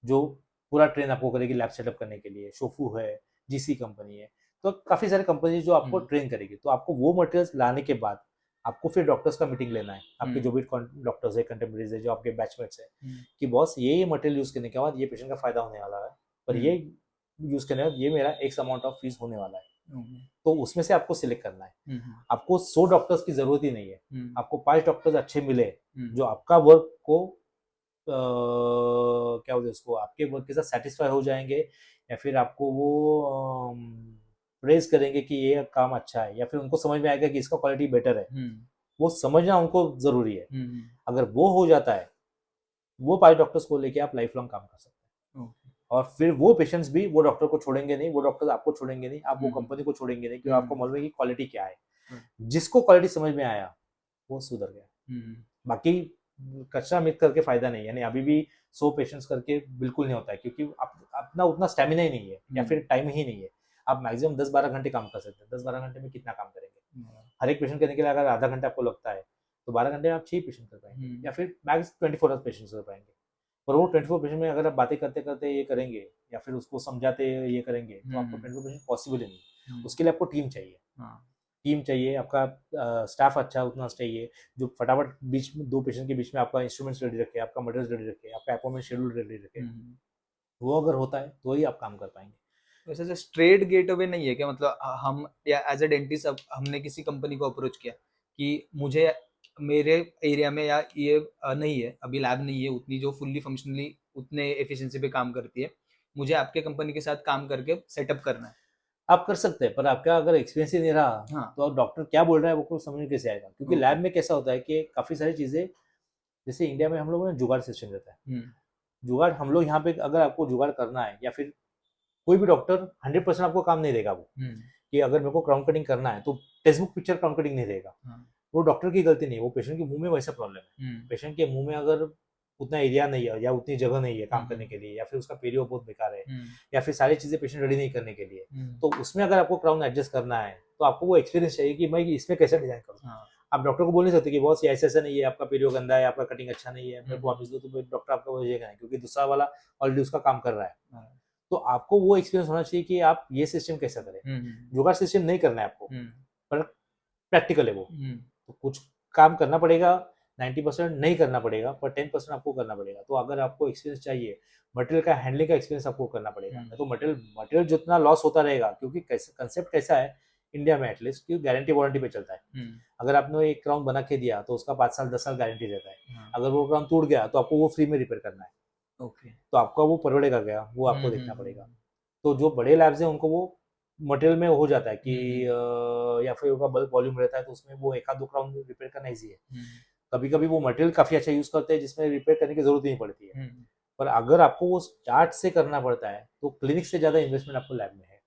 जो पूरा ट्रेन आपको करेगी लैब सेटअप करने के लिए, शोफू है, जीसी कंपनी है, तो काफी सारी कंपनी जो आपको ट्रेन करेगी। तो आपको वो मटेरियल्स लाने के बाद आपको फिर डॉक्टर्स का मीटिंग लेना है, आपके जो भी डॉक्टर्स है, कंटेम्प्रेरीज है, जो आपके बैचमेट्स है, कि बॉस ये मटेरियल यूज करने के बाद ये पेशेंट का फायदा होने वाला है, पर ये यूज करने के बाद ये मेरा एक्स अमाउंट ऑफ फीस होने वाला है। तो उसमें से आपको सिलेक्ट करना है। आपको 100 डॉक्टर्स की जरूरत ही नहीं है, आपको 5 डॉक्टर्स अच्छे मिले जो आपका वर्क को क्या बोलते हैं उसको, आपके वर्क के साथ सेटिस्फाई हो जाएंगे, या फिर आपको वो प्रेज करेंगे कि ये काम अच्छा है, या फिर उनको समझ में आएगा कि इसका क्वालिटी बेटर है, वो समझना उनको जरूरी है। अगर वो हो जाता है, वो 5 डॉक्टर्स को लेके आप लाइफ लॉन्ग काम कर सकते हैं। और फिर वो पेशेंट्स भी वो डॉक्टर को छोड़ेंगे नहीं, वो डॉक्टर आपको छोड़ेंगे नहीं, आप वो कंपनी को छोड़ेंगे नहीं, क्योंकि आपको मालूम है कि क्वालिटी क्या है। जिसको क्वालिटी समझ में आया वो सुधर गया। बाकी कच्चा मिट करके फायदा नहीं है, यानी अभी भी 100 पेशेंट्स करके बिल्कुल नहीं होता है, क्योंकि अपना उतना स्टेमिना ही नहीं है, या फिर टाइम ही नहीं है। आप मैक्सिमम 10-12 घंटे काम कर सकते हैं। 10-12 घंटे में कितना काम करेंगे? हर एक पेशेंट करने के लिए अगर आधा घंटा आपको लगता है, तो 12 घंटे में आप 6 पेशेंट कर पाएंगे, या फिर मैक्स 24 आवर्स पेशेंट कर पाएंगे। पर वो 24 पेशेंट में अगर आप बातें करते करते ये करेंगे, या फिर उसको समझाते ये करेंगे, तो आपको 24 पेशेंट पॉसिबल ही नहीं। उसके लिए आपको टीम चाहिए, टीम चाहिए, आपका स्टाफ अच्छा उतना चाहिए, जो फटाफट बीच में 2 पेशेंट के बीच में आपका इंस्ट्रूमेंट्स रेडी रखे, आपका मटेरियल रेडी रखे, आपका अपॉइंटमेंट शेड्यूल रेडी रखे। वो अगर होता है तो ही आप काम कर पाएंगे। वैसे जो स्ट्रेट गेट वे नहीं है क्या, मतलब हम या एज ए डेंटिस्ट अब हमने किसी कंपनी को अप्रोच किया कि मुझे मेरे एरिया में या ये नहीं है, अभी लैब नहीं है उतनी जो फुल्ली फंक्शनली उतने एफिशिएंसी पे काम करती है, मुझे आपके कंपनी के साथ काम करके सेटअप करना है। आप कर सकते हैं, पर आपका अगर एक्सपीरियंस ही नहीं रहा, तो आप डॉक्टर क्या बोल रहा है वो को समझ में कैसे आएगा? क्योंकि लैब में कैसा होता है कि काफी सारी चीजें, जैसे इंडिया में हम लोगों ने जुगाड़ सिस्टम रहता है। जुगाड़ हम लोग यहाँ पे, अगर आपको जुगाड़ करना है, या फिर कोई भी डॉक्टर 100% आपको काम नहीं देगा वो, कि अगर मेरे को क्राउन कटिंग करना है तो text book picture crown cutting नहीं देगा। वो डॉक्टर की गलती नहीं, वो पेशेंट के मुंह में वैसा प्रॉब्लम है। पेशेंट के मुंह में अगर उतना एरिया नहीं है, या उतनी जगह नहीं है काम करने के लिए, या फिर उसका पेरियो बहुत बेकार है, या फिर सारी चीजें पेशेंट रेडी नहीं करने के लिए, तो उसमें अगर आपको क्राउन एडजस्ट करना है, तो आपको वो एक्सपीरियंस चाहिए कि मैं इसमें कैसे डिजाइन करूँ। आप डॉक्टर को बोल नहीं सकते कि बॉस ये ऐसा नहीं है, आपका पेरियो गंदा है, आपका कटिंग अच्छा नहीं है, मेरे को वापस दो, तो डॉक्टर आपका बोलेगा नहीं, क्योंकि दूसरा वाला ऑलरेडी उसका काम कर रहा है। तो आपको वो एक्सपीरियंस होना चाहिए कि आप ये सिस्टम कैसे करें। जुगाड़ सिस्टम नहीं करना है आपको, पर प्रैक्टिकल है वो, तो कुछ काम करना पड़ेगा। 90% नहीं करना पड़ेगा, पर 10% आपको करना पड़ेगा। तो अगर आपको एक्सपीरियंस चाहिए, मटेरियल का हैंडलिंग का एक्सपीरियंस आपको करना पड़ेगा। तो मटेरियल जितना लॉस होता रहेगा, क्योंकि कंसेप्ट कैसा है इंडिया में एटलीस्ट, कि गारंटी वारंटी पे चलता है। अगर आपने एक क्राउन बना के दिया तो उसका 5 साल 10 साल गारंटी रहता है। अगर वो क्राउन टूट गया तो आपको वो फ्री में रिपेयर करना है। तो आपका वो पड़ेगा क्या, वो आपको देखना पड़ेगा। तो जो बड़े लैब्स हैं उनको वो मटेरियल में हो जाता है कि या फिर उनका बल्क वॉल्यूम रहता है, तो उसमें वो 1-2 क्राउन रिपेयर करना ईजी है। कभी कभी वो मटेरियल काफी अच्छा यूज करते हैं जिसमें रिपेयर करने की जरूरत नहीं पड़ती है। पर अगर आपको वो स्टार्ट से करना पड़ता है, तो क्लिनिक से ज्यादा इन्वेस्टमेंट आपको लैब में है।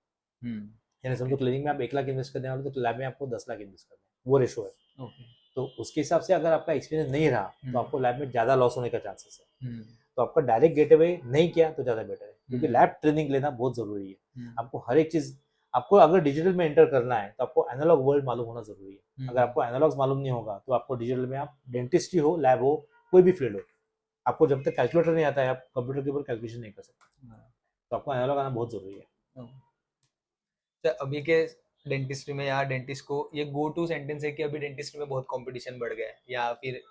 यानी समझो क्लिनिक में आप 1 लाख इन्वेस्ट करने वाले, तो लैब में आपको 10 लाख इन्वेस्ट करना है, वो रेशो है। तो उसके हिसाब से अगर आपका एक्सपीरियंस नहीं रहा, तो आपको लैब में ज्यादा लॉस होने का चांसेस है। तो आपका डायरेक्ट गेटवे नहीं किया तो ज्यादा बेटर है, क्योंकि लैब ट्रेनिंग लेना बहुत जरूरी है। आपको हर एक चीज, आपको अगर डिजिटल में एंटर करना है तो आपको एनालॉग वर्ल्ड मालूम होना जरूरी है। अगर आपको एनालॉग्स मालूम नहीं होगा, तो आपको डिजिटल में, आप डेंटिस्ट ही हो, लैब हो, कोई भी फील्ड हो, आपको जब तक कैलकुलेटर नहीं आता है, आप कंप्यूटर के ऊपर कैलकुलेशन नहीं कर सकते। तो आपको एनालॉग आना बहुत जरूरी है। तो अभी के डेंटिस्ट्री में या डेंटिस्ट को ये गो टू सेंटेंस है कि अभी डेंटिस्ट्री में बहुत कंपटीशन बढ़ गया है, या फिर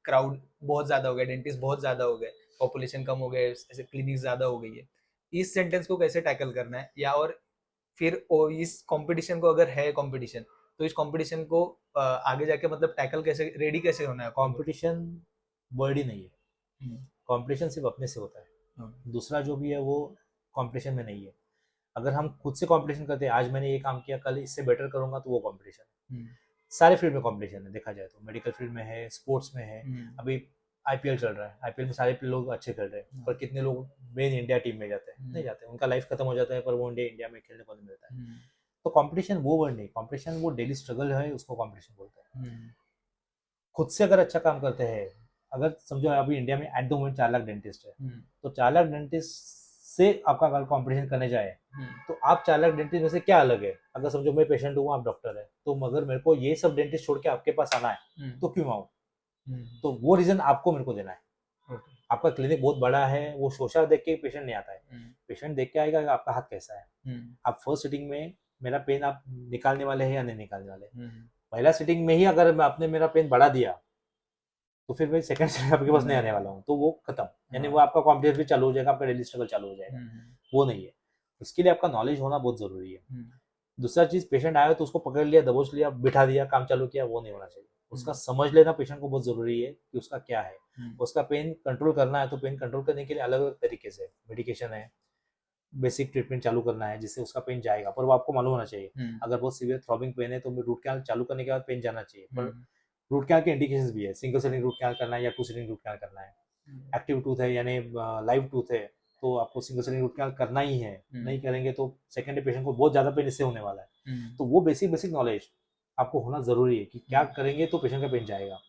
क्राउड बहुत ज्यादा हो गया, डेंटिस्ट बहुत ज्यादा हो गए, पॉपुलेशन कम हो गए, ऐसे क्लिनिक ज्यादा हो गई है। इस सेंटेंस को कैसे टैकल करना है, या और फिर इस कंपटीशन को, अगर है कंपटीशन, तो इस कंपटीशन को आगे जाके मतलब टैकल कैसे, रेडी कैसे होना है? कंपटीशन वर्ड ही नहीं है। कंपटीशन सिर्फ अपने से होता है, दूसरा जो भी है वो कंपटीशन में नहीं है। अगर हम खुद से कंपटीशन करते हैं, आज मैंने ये काम किया, कल इससे बेटर करूंगा, तो वो कंपटीशन है। सारे फील्ड में कंपटीशन है, देखा जाए तो मेडिकल फील्ड में है, स्पोर्ट्स में है। अभी आईपीएल चल रहा है, आईपीएल में सारे लोग अच्छे खेल रहे हैं, पर कितने लोग मेन इंडिया टीम में जाते हैं? नहीं जाते, उनका लाइफ खत्म हो जाता है, पर वो इंडिया में खेलने को नहीं मिलता है। तो कंपटीशन वो वर्ड नहीं, कंपटीशन वो डेली स्ट्रगल है, उसको कंपटीशन बोलते हैं। खुद से अगर अच्छा काम करते हैं, अगर समझो अभी इंडिया में at the moment 4 lakh dentist है, तो 4 लाख डेंटिस्ट से आपका अगर कंपटीशन करने जाए, तो आप 4 लाख डेंटिस्ट में से क्या अलग है? अगर समझो मैं पेशेंट हूँ, आप डॉक्टर है, तो मगर मेरे को ये सब डेंटिस्ट छोड़ के आपके पास आना है, तो क्यों आऊँ? तो वो रीजन आपको मेरे को देना है। आपका क्लिनिक बहुत बड़ा है, वो शोशा देख के पेशेंट नहीं आता है, पेशेंट देख के आएगा कि आपका हाथ कैसा है। आप फर्स्ट सिटिंग में मेरा पेन आप निकालने वाले हैं या नहीं निकालने वाले? पहला सिटिंग में ही अगर आपने मेरा पेन बढ़ा दिया, तो फिर मैं सेकंड सिटिंग आपके पास नहीं आने वाला हूँ, तो वो खत्म। यानी वो आपका कॉम्पिटिशन भी चालू हो जाएगा, आपका डेली स्ट्रगल चालू हो जाएगा। वो नहीं है, इसके लिए आपका नॉलेज होना बहुत जरूरी है। दूसरा चीज, पेशेंट आया तो उसको पकड़ लिया, दबोच लिया, बिठा दिया, काम चालू किया, वो नहीं होना चाहिए। उसका समझ लेना पेशेंट को बहुत जरूरी है कि उसका क्या है। हम्म, उसका पेन कंट्रोल करना है तो पेन कंट्रोल करने के लिए अलग अलग तरीके से मेडिकेशन है, बेसिक ट्रीटमेंट चालू करना है जिससे उसका पेन जाएगा, पर वो आपको मालूम होना चाहिए। हम्म, अगर बहुत सीवियर थ्रॉबिंग पेन है तो रूट कैनाल चालू करने के बाद पेन जाना चाहिए, पर हम्म, रूट कैनाल के इंडिकेशंस भी है, सिंगल सेटिंग रूट कैनाल करना है या टू सेटिंग रूट कैनाल करना है। एक्टिव टूथ है यानी लाइव टूथ है तो आपको सिंगल सेटिंग रूट कैनाल करना ही है, नहीं करेंगे तो सेकेंडरी पेशेंट को बहुत ज़्यादा पेन इससे होने वाला है। तो वो बेसिक बेसिक नॉलेज आपको होना ज़रूरी है कि क्या करेंगे तो पेशेंट का पेन जाएगा।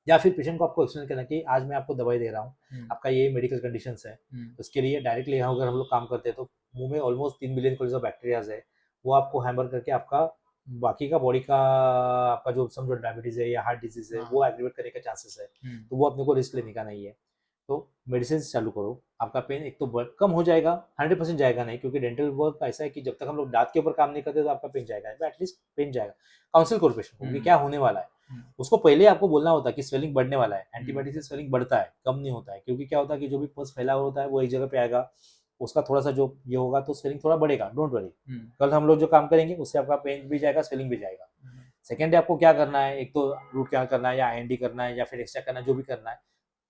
या फिर पेशेंट को आपको एक्सप्लेन करना कि आज मैं आपको दवाई दे रहा हूँ, आपका ये मेडिकल कंडीशंस है, उसके लिए डायरेक्टली अगर हम लोग काम करते हैं तो मुंह में almost 3 billion Coolidge of bacterias है, वो आपको हैमर करके आपका बाकी का बॉडी का आपका जो समझो डायबिटीज है या हार्ट डिजीज है वो एग्रीवेट करने का चांसेस है। तो वो अपने को रिस्क लेने का नहीं है। तो मेडिसिन चालू करो, आपका पेन एक तो कम हो जाएगा, 100% जाएगा नहीं, क्योंकि डेंटल वर्क ऐसा है कि जब तक हम लोग दांत के ऊपर काम नहीं करते तो आपका पेन जाएगा, एटलीस्ट पेन जाएगा। काउंसिल करो पेशेंट को कि क्या होने वाला है। उसको पहले आपको बोलना होता है कि स्वेलिंग बढ़ने वाला है, एंटीबायोटिक से स्वेलिंग बढ़ता है, कम नहीं होता है, क्योंकि क्या होता है कि जो भी पस फैला हुआ होता है वो एक जगह पे आएगा, उसका थोड़ा सा जो ये होगा तो स्वेलिंग थोड़ा बढ़ेगा, डोंट वरी। कल हम लोग जो काम करेंगे उससे आपका पेन भी जाएगा, स्वेलिंग भी जाएगा। सेकेंड आपको क्या करना है, एक तो रूट कैनाल करना है या आईएनडी करना है या फिर एक्स्ट्रा करना है, जो भी करना है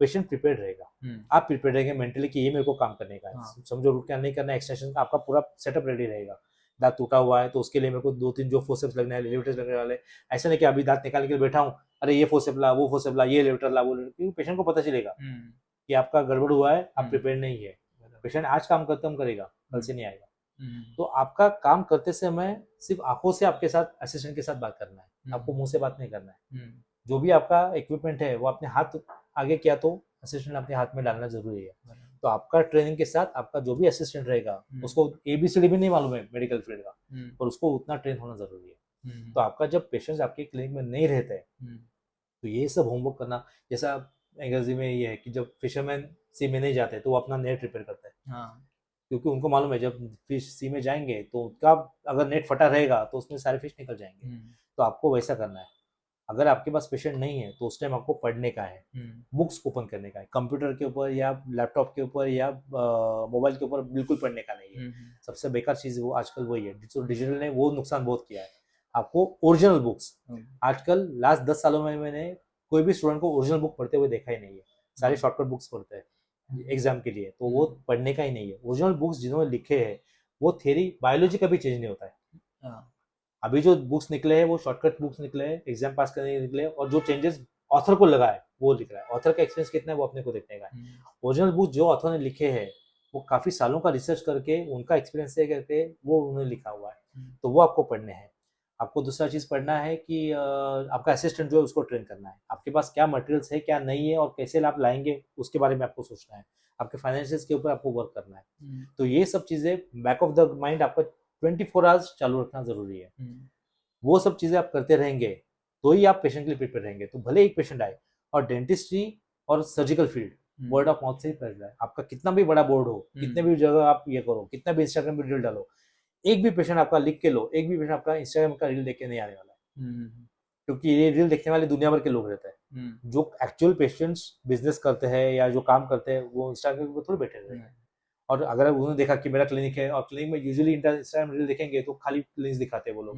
पेशेंट प्रिपेयर्ड रहेगा, आप प्रिपेयर रहेंगे मेंटली कि ये मेरे को काम करने का है। समझो रूट कैनाल नहीं करना है, एक्सटेंशन का आपका पूरा सेटअप रेडी रहेगा। दांत टूटा हुआ है तो उसके लिए मेरे को 2-3 जो फोर्सेप्स लगने हैं, एलिवेटर्स लगने वाले, ऐसा नहीं कि अभी दांत निकाल के बैठा हूँ, अरे ये फोर्सेप ला, वो फोर्सेप ला, ये एलिवेटर ला, वो, क्योंकि पेशेंट को पता चलेगा कि आपका गड़बड़ हुआ है, आप प्रिपेयर नहीं है। पेशेंट आज काम खत्म करेगा, कल से नहीं आएगा। तो आपका काम करते समय सिर्फ आंखों से आपके साथ असिस्टेंट के साथ बात करना है, आपको मुंह से बात नहीं करना है। जो भी आपका इक्विपमेंट है वो अपने हाथ आगे किया तो असिस्टेंट अपने हाथ में डालना जरूरी है। तो आपका ट्रेनिंग के साथ आपका जो भी असिस्टेंट रहेगा उसको एबीसीडी भी नहीं मालूम है मेडिकल फील्ड का, और उसको उतना ट्रेन होना जरूरी है। तो आपका जब पेशेंट्स आपके क्लिनिक में नहीं रहते तो ये सब होमवर्क करना, जैसा अंग्रेजी में ये है कि जब फिशरमैन सी में नहीं जाते तो वो अपना नेट रिपेयर करते हैं, क्योंकि उनको मालूम है जब फिश सी में जाएंगे तो उनका अगर नेट फटा रहेगा तो उसमें सारे फिश निकल जाएंगे। तो आपको वैसा करना है। अगर आपके पास पेशेंट नहीं है तो उस टाइम आपको पढ़ने का है, बुक्स ओपन करने का है, कंप्यूटर के ऊपर या लैपटॉप के ऊपर या मोबाइल के ऊपर बिल्कुल पढ़ने का नहीं है। सबसे बेकार चीज वो आजकल वही है, डिजिटल ने वो नुकसान बहुत किया है। आपको ओरिजिनल बुक्स, आजकल लास्ट 10 सालों में मैंने कोई भी स्टूडेंट को ओरिजिनल बुक पढ़ते हुए देखा ही नहीं है, सारे शॉर्टकट बुक्स पढ़ते हैं एग्जाम के लिए, तो वो पढ़ने का ही नहीं है। ओरिजिनल बुक्स जिन्होंने लिखे हैं वो थ्योरी बायोलॉजी का भी चेंज नहीं होता है। अभी जो बुक्स निकले हैं वो शॉर्टकट बुक्स निकले हैं, एग्जाम पास करने के निकले, और जो चेंजेस ऑथर को लगा है वो लिख रहा है। ऑथर का एक्सपीरियंस कितना है वो अपने को देखने का है। ओरिजिनल बुक जो ऑथर ने लिखे हैं वो काफी सालों का रिसर्च करके उनका एक्सपीरियंस से करके वो उन्होंने लिखा हुआ है, तो वो आपको पढ़ने हैं। आपको दूसरा चीज पढ़ना है कि आपका असिस्टेंट जो है उसको ट्रेन करना है, आपके पास क्या मटेरियल्स है क्या नहीं है और कैसे आप लाएंगे उसके बारे में आपको सोचना है, आपके फाइनेंशियल्स के ऊपर आपको वर्क करना है। तो ये सब चीजें बैक ऑफ द माइंड आपका 24 आवर्स चालू रखना जरूरी है। वो सब चीजें आप करते रहेंगे तो ही आप पेशेंट के लिए प्रिपेयर रहेंगे। तो भले एक पेशेंट आए, और डेंटिस्ट्री और surgical field word of mouth से ही फैल रहा है। आपका कितना भी बड़ा बोर्ड हो, कितने भी जगह आप ये करो, कितना भी इंस्टाग्राम पे रील डालो, एक भी पेशेंट आपका लिख के लो, एक भी पेशेंट आपका इंस्टाग्राम का रील देख के नहीं आने वाला है, क्योंकि ये रील देखने वाले दुनिया भर के लोग रहते हैं। जो एक्चुअल पेशेंट्स बिजनेस करते हैं या जो काम करते हैं वो इंस्टाग्राम पर थोड़ी बैठे रहते हैं। और अगर उन्होंने देखा कि मेरा क्लिनिक है, और क्लिनिक में यूजुअली इंस्टाग्राम रील देखेंगे तो खाली क्लिनिक दिखाते हैं वो लोग,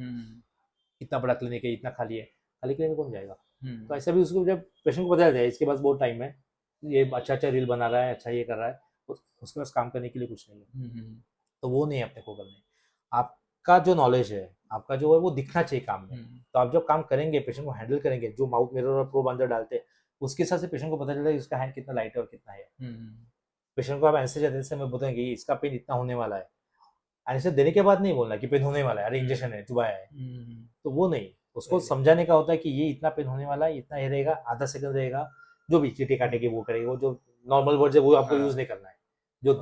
इतना बड़ा क्लिनिक है, इतना खाली है, खाली क्लिनिक कौन जाएगा। तो ऐसा भी उसको जब पेशेंट को बताया जाए इसके पास बहुत टाइम है, ये अच्छा रील बना रहा है, अच्छा ये कर रहा है, उसके पास काम करने के लिए कुछ नहीं है, तो वो नहीं अपने को करना है। आपका जो नॉलेज है, आपका जो है वो दिखना चाहिए काम में। तो आप जब काम करेंगे, पेशेंट को हैंडल करेंगे, जो माउथ मिरर और प्रोब अंदर डालते हैं उसके हिसाब से पेशेंट को पता चलता है इसका हैंड कितना लाइट है और कितना है। पेशेंट को आप एनेस्थीसिया देते समय बताएंगे इसका पेन इतना होने वाला है, एनेस्थीसिया देने के बाद नहीं बोलना कि पेन होने वाला है, अरे इंजेक्शन है, चुबाया है, तो वो नहीं, उसको समझाने का होता है कि ये इतना पेन होने वाला है, इतना ये रहेगा, आधा सेकंड रहेगा, जो भी चीटी काटेगी वो करेगी, वो जो नॉर्मल वर्ड्स है वो आपको यूज नहीं करना है, जो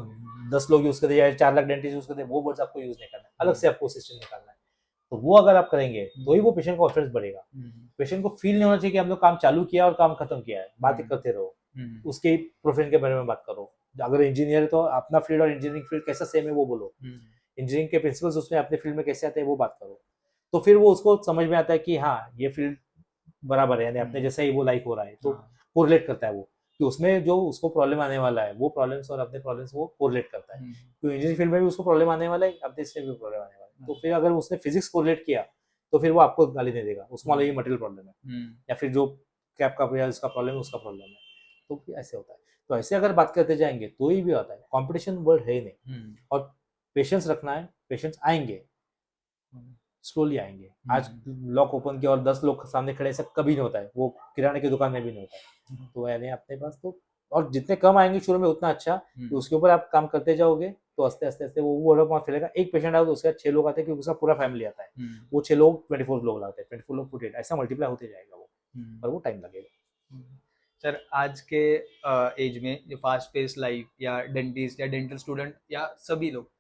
10 लोग यूज करते हैं, 4 लाख डेंटिस्ट यूज करते हैं, वो वर्ड्स आपको यूज नहीं करना है, अलग से आपको सिस्टम निकालना है। तो वो अगर आप करेंगे तो ही वो पेशेंट का ऑफेंस बढ़ेगा। पेशेंट को फील नहीं होना चाहिए कि हम लोग काम चालू किया और काम खत्म किया है, बातें करते रहो, उसके प्रोफेशन के बारे में बात करो। अगर इंजीनियर है तो अपना फील्ड और इंजीनियरिंग फील्ड कैसा सेम है वो बोलो, इंजीनियरिंग के प्रिंसिपल्स उसमें अपने फील्ड में कैसे आते हैं वो बात करो, तो फिर वो उसको समझ में आता है कि हाँ ये फील्ड बराबर है, यानी अपने जैसा ही वो लाइक हो रहा है, तो कोरिलेट करता है वो कि उसमें जो उसको प्रॉब्लम आने वाला है वो प्रॉब्लम्स और अपने प्रॉब्लम्स वो कोरिलेट करता है। तो इंजीनियरिंग फील्ड में भी उसको प्रॉब्लम आने वाला है, अपने इसमें भी प्रॉब्लम आने वाला है, तो फिर अगर उसने फिजिक्स कोरिलेट किया तो फिर वो आपको गाली नहीं देगा, उसको मालूम ये मटेरियल प्रॉब्लम है, या फिर जो कैप का या इसका प्रॉब्लम है उसका प्रॉब्लम है, तो फिर ऐसे होता है। तो ऐसे अगर बात करते जाएंगे तो ही भी आता है, कंपटीशन वर्ड है ही नहीं। और पेशेंस रखना है, पेशेंस आएंगे, स्लोली आएंगे। आज लॉक ओपन किया और 10 लोग सामने खड़े, ऐसा कभी नहीं होता है, वो किराने की दुकान में भी नहीं होता है। तो यानी अपने पास तो, और जितने कम आएंगे शुरू में उतना अच्छा, कि उसके ऊपर आप काम करते जाओगे तो आस्ते आस्ते आस्ते वो वर्ड ऑफ माउथ फैलेगा। एक पेशेंट आया तो उसके बाद 6 लोग आते हैं, क्योंकि उसका पूरा फैमिली आता है, वो 6 लोग 24 लोग लाते हैं, 24 लोग 48, ऐसा मल्टीप्लाई होते जाएगा वो, पर वो टाइम लगेगा। सर आज के एज में जो फास्ट पेस लाइफ, या डेंटिस्ट या डेंटल स्टूडेंट या सभी लोग,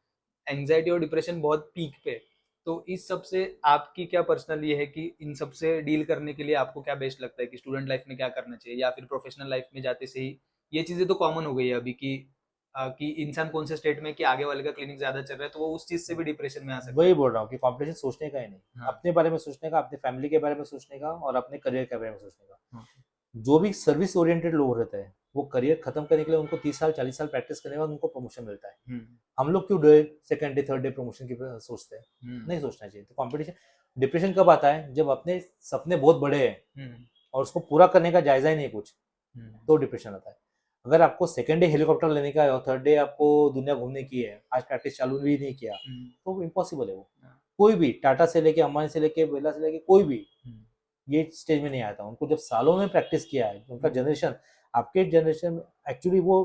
एंजाइटी और डिप्रेशन बहुत पीक पे, तो इस सब से आपकी क्या पर्सनल ये है कि इन सब से डील करने के लिए आपको क्या बेस्ट लगता है कि स्टूडेंट लाइफ में क्या करना चाहिए, या फिर प्रोफेशनल लाइफ में जाते से ही ये चीज़ें तो कॉमन हो गई है अभी कि इंसान कौन से स्टेट में कि आगे वाले का क्लिनिक ज्यादा चल रहा है तो वो उस चीज से भी डिप्रेशन में आ सकता है। वही बोल रहा हूँ कि कंपटीशन सोचने का ही नहीं, हाँ। अपने बारे में सोचने का, अपने फैमिली के बारे में सोचने का, और अपने करियर के बारे में सोचने का। हाँ। जो भी सर्विस ओरिएंटेड लोग रहते हैं, वो करियर खत्म करने के लिए उनको 30 साल 40 साल प्रैक्टिस करने के बाद उनको प्रमोशन मिलता है। हम लोग क्यों day second day third day promotion की सोचते हैं? नहीं सोचना चाहिए। तो कंपटीशन, डिप्रेशन कब आता है? जब अपने सपने बहुत बड़े हैं और उसको पूरा करने का जायजा ही नहीं कुछ, तो डिप्रेशन आता है। अगर आपको सेकंड डे हेलीकॉप्टर लेने का है और थर्ड डे आपको दुनिया घूमने की है, आज प्रैक्टिस चालू भी नहीं किया, तो इम्पॉसिबल है वो। कोई भी टाटा से लेके, अंबानी से लेके, बिरला से लेके, कोई भी ये स्टेज में नहीं आया था। उनको जब सालों में प्रैक्टिस किया है, उनका जनरेशन, आपके जनरेशन में एक्चुअली वो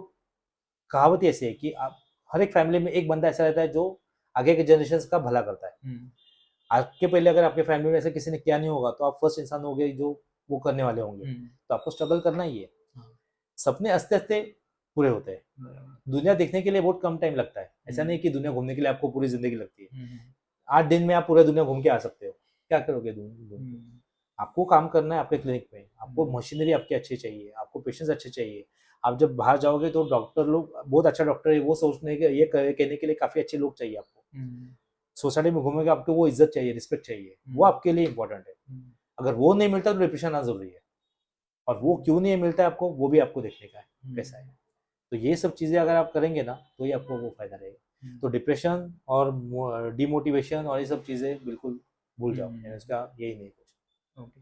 कहावत ऐसी है कि आप हर एक फैमिली में एक बंदा ऐसा रहता है जो आगे के जनरेशन का भला करता है। आपके पहले अगर आपके फैमिली में ऐसे किसी ने किया नहीं होगा, तो आप फर्स्ट इंसान होंगे जो वो करने वाले होंगे। तो आपको स्ट्रगल करना ही है। सपने आस्ते आस्ते पूरे होते हैं। दुनिया देखने के लिए बहुत कम टाइम लगता है, ऐसा नहीं कि दुनिया घूमने के लिए आपको पूरी जिंदगी लगती है। 8 दिन में आप पूरा दुनिया घूम के आ सकते हो, क्या करोगे आपको काम करना है आपके क्लिनिक में, आपको मशीनरी आपकी अच्छी चाहिए, आपको पेशेंट्स अच्छे चाहिए। आप जब बाहर जाओगे तो डॉक्टर लोग, बहुत अच्छा डॉक्टर है वो सोचने के, ये कहने के लिए काफी अच्छे लोग चाहिए आपको। सोसाइटी में घूमोगे आपको वो इज्जत चाहिए, रिस्पेक्ट चाहिए, वो आपके लिए इंपॉर्टेंट है। अगर वो नहीं मिलता तो डिप्रेशन आना जरूरी है, और वो क्यों नहीं मिलता है आपको, वो भी आपको देखने का है कैसा है। तो ये सब चीजें अगर आप करेंगे ना, तो ही आपको वो फायदा रहेगा। तो डिप्रेशन और डिमोटिवेशन और ये सब चीजें बिल्कुल भूल जाओ, इसका यही नहीं कुछ। ओके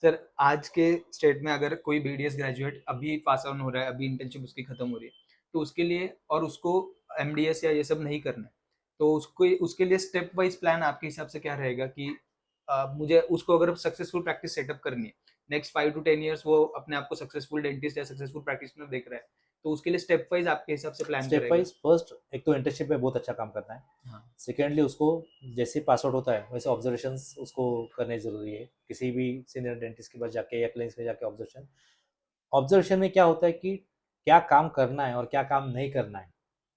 सर, आज के स्टेट में अगर कोई BDS ग्रेजुएट अभी पास आउट हो रहा है, अभी इंटर्नशिप उसकी खत्म हो रही है, तो उसके लिए, और उसको MDS या ये सब नहीं करना है, तो उसके लिए स्टेप वाइज प्लान आपके हिसाब से क्या रहेगा कि मुझे उसको अगर सक्सेसफुल प्रैक्टिस सेटअप करनी है, नेक्स्ट 5 to 10 ईयर्स वो अपने आप को सक्सेसफुल डेंटिस्ट या सक्सेसफुल प्रैक्टिशनर देख रहा है, तो उसके लिए स्टेप वाइज आपके हिसाब से प्लान स्टेप वाइज, फर्स्ट एक तो इंटर्नशिप में बहुत अच्छा काम करना है। सेकेंडली उसको जैसे पास आउट होता है वैसे ऑब्जर्वेशंस उसको करने जरूरी है, किसी भी सीनियर डेंटिस्ट के पास जाके या क्लिनिक्स में जाके ऑब्जर्वेशन में क्या होता है कि क्या काम करना है और क्या काम नहीं करना है,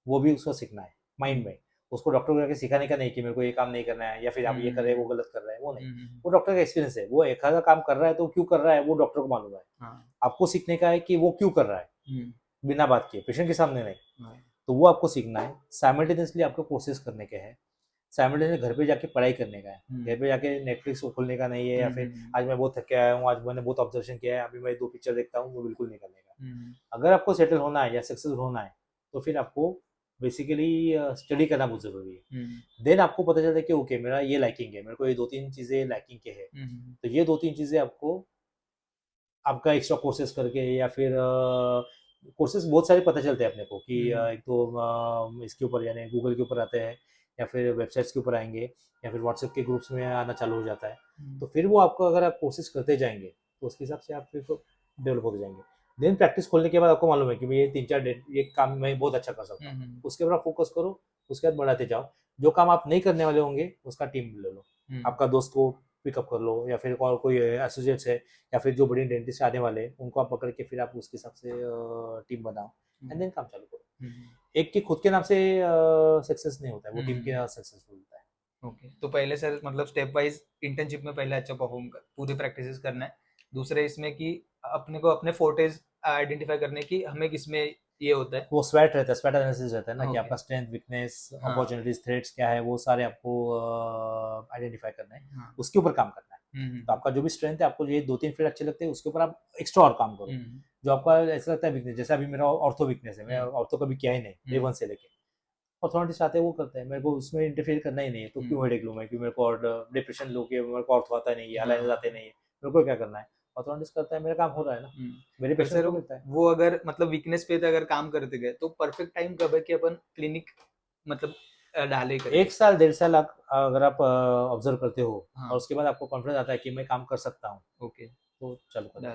वो भी उसको सीखना है माइंड में। उसको डॉक्टर को जाके सिखाने का नहीं कि मेरे को ये काम नहीं करना है, या फिर आप ये कर रहे हैं वो गलत कर रहे हैं, वो नहीं। वो डॉक्टर का एक्सपीरियंस है, वो एक आधा काम कर रहा है तो क्यों कर रहा है वो डॉक्टर को मालूम है। आपको सीखने का है कि वो क्यों कर रहा है, बिना बात किए, पेशेंट के सामने नहीं। तो वो आपको सीखना है। साइमल्टेनियसली आपको कोर्सेज करने के हैं, साइमल्टेनियसली घर पे जाके पढ़ाई करने का है। घर पे जाके नेटफ्लिक्स को खोलने का नहीं है, या फिर आज मैं बहुत थक के आया हूँ, आज मैंने बहुत ऑब्जर्वेशन किया है, अभी मैं 2 पिक्चर देखता हूँ, वो बिल्कुल नहीं करने का। अगर आपको सेटल होना है या सक्सेसफुल होना है, तो फिर आपको बेसिकली स्टडी करना बहुत जरूरी है। देन आपको पता चलता है कि ओके मेरा ये लाइकिंग है, मेरे को ये 2-3 चीजें लाइकिंग के है, तो ये 2-3 चीजें आपको आपका एक्स्ट्रा कोर्सेज करके, या फिर कोर्सेज बहुत सारे पता चलते हैं अपने को कि एक तो इसके ऊपर यानी गूगल के ऊपर आते हैं, या फिर वेबसाइट्स के ऊपर आएंगे, या फिर व्हाट्सएप के ग्रुप्स में आना चालू हो जाता है। तो फिर वो आपको, अगर आप कोर्सेज करते जाएंगे तो उसके हिसाब से आप फिर डेवलप होते जाएंगे। देन प्रैक्टिस खोलने के बाद आपको मालूम है कि मैं ये 3-4 ये काम मैं बहुत अच्छा कर सकता हूँ, उसके बाद फोकस करो, उसके बाद बढ़ाते जाओ। जो काम आप नहीं करने वाले होंगे उसका टीम ले लो, आपका दोस्त को पिकअप कर लो, या फिर और कोई एसोसिएट्स है, या फिर जो बड़ी डेंटिस्ट आने वाले हैं उनको आप पकड़ के फिर आप उसके हिसाब से टीम बनाओ, एंड देन काम चालू करो। एक के खुद के नाम से सक्सेस नहीं होता है, वो टीम के सक्सेसफुल होता है। ओके, तो पहले सर मतलब स्टेप वाइज इंटर्नशिप में पहले अच्छा परफॉर्म कर, पूरी प्रैक्टिसेस करना है। दूसरे इसमें कि अपने को अपने फोर्टेज आइडेंटिफाई करने की, हमें किसमें ये होता है, वो स्वैट रहता है, स्वैट एनालिसिस रहता है ना, कि Okay. आपका स्ट्रेंथ, वीकनेस, हाँ। अपॉर्चुनिटीज, थ्रेट्स क्या है, वो सारे आपको आइडेंटिफाई करना है, हाँ। उसके ऊपर काम करना है। तो आपका जो भी स्ट्रेंथ है, आपको ये 2-3 फील्ड अच्छे लगते हैं, उसके ऊपर आप एक्स्ट्रा और काम करो। जो आपका ऐसा लगता है वीकनेस, जैसे अभी मेरा ऑर्थो वीकनेस है, मैं ऑर्थो कभी किया ही नहीं, डे 1 से लेके ऑर्थोडोंटिस्ट आते हैं वो करते हैं, मेरे को उसमें इंटरफेयर करना ही नहीं है, तो क्यों हेडेक लूँ मैं, क्यों मेरे को और डिप्रेशन लूँ कि मेरे को ऑर्थो आता नहीं है, अलाइनर्स आते नहीं है, मेरे को क्या करना है, ऑर्थोडोंटिस्ट करता है, मेरा काम हो रहा है ना, मेरे तो पेशेंट सर को मिलता है। वो अगर मतलब वीकनेस पे अगर काम करते गए तो परफेक्ट टाइम कब है कि अपन क्लिनिक मतलब डाले करके? 1 साल 1.5 साल अगर आप ऑब्जर्व करते हो हाँ। और उसके बाद आपको कॉन्फिडेंस आता है कि मैं काम कर सकता हूँ, ओके, तो चालू कर देना।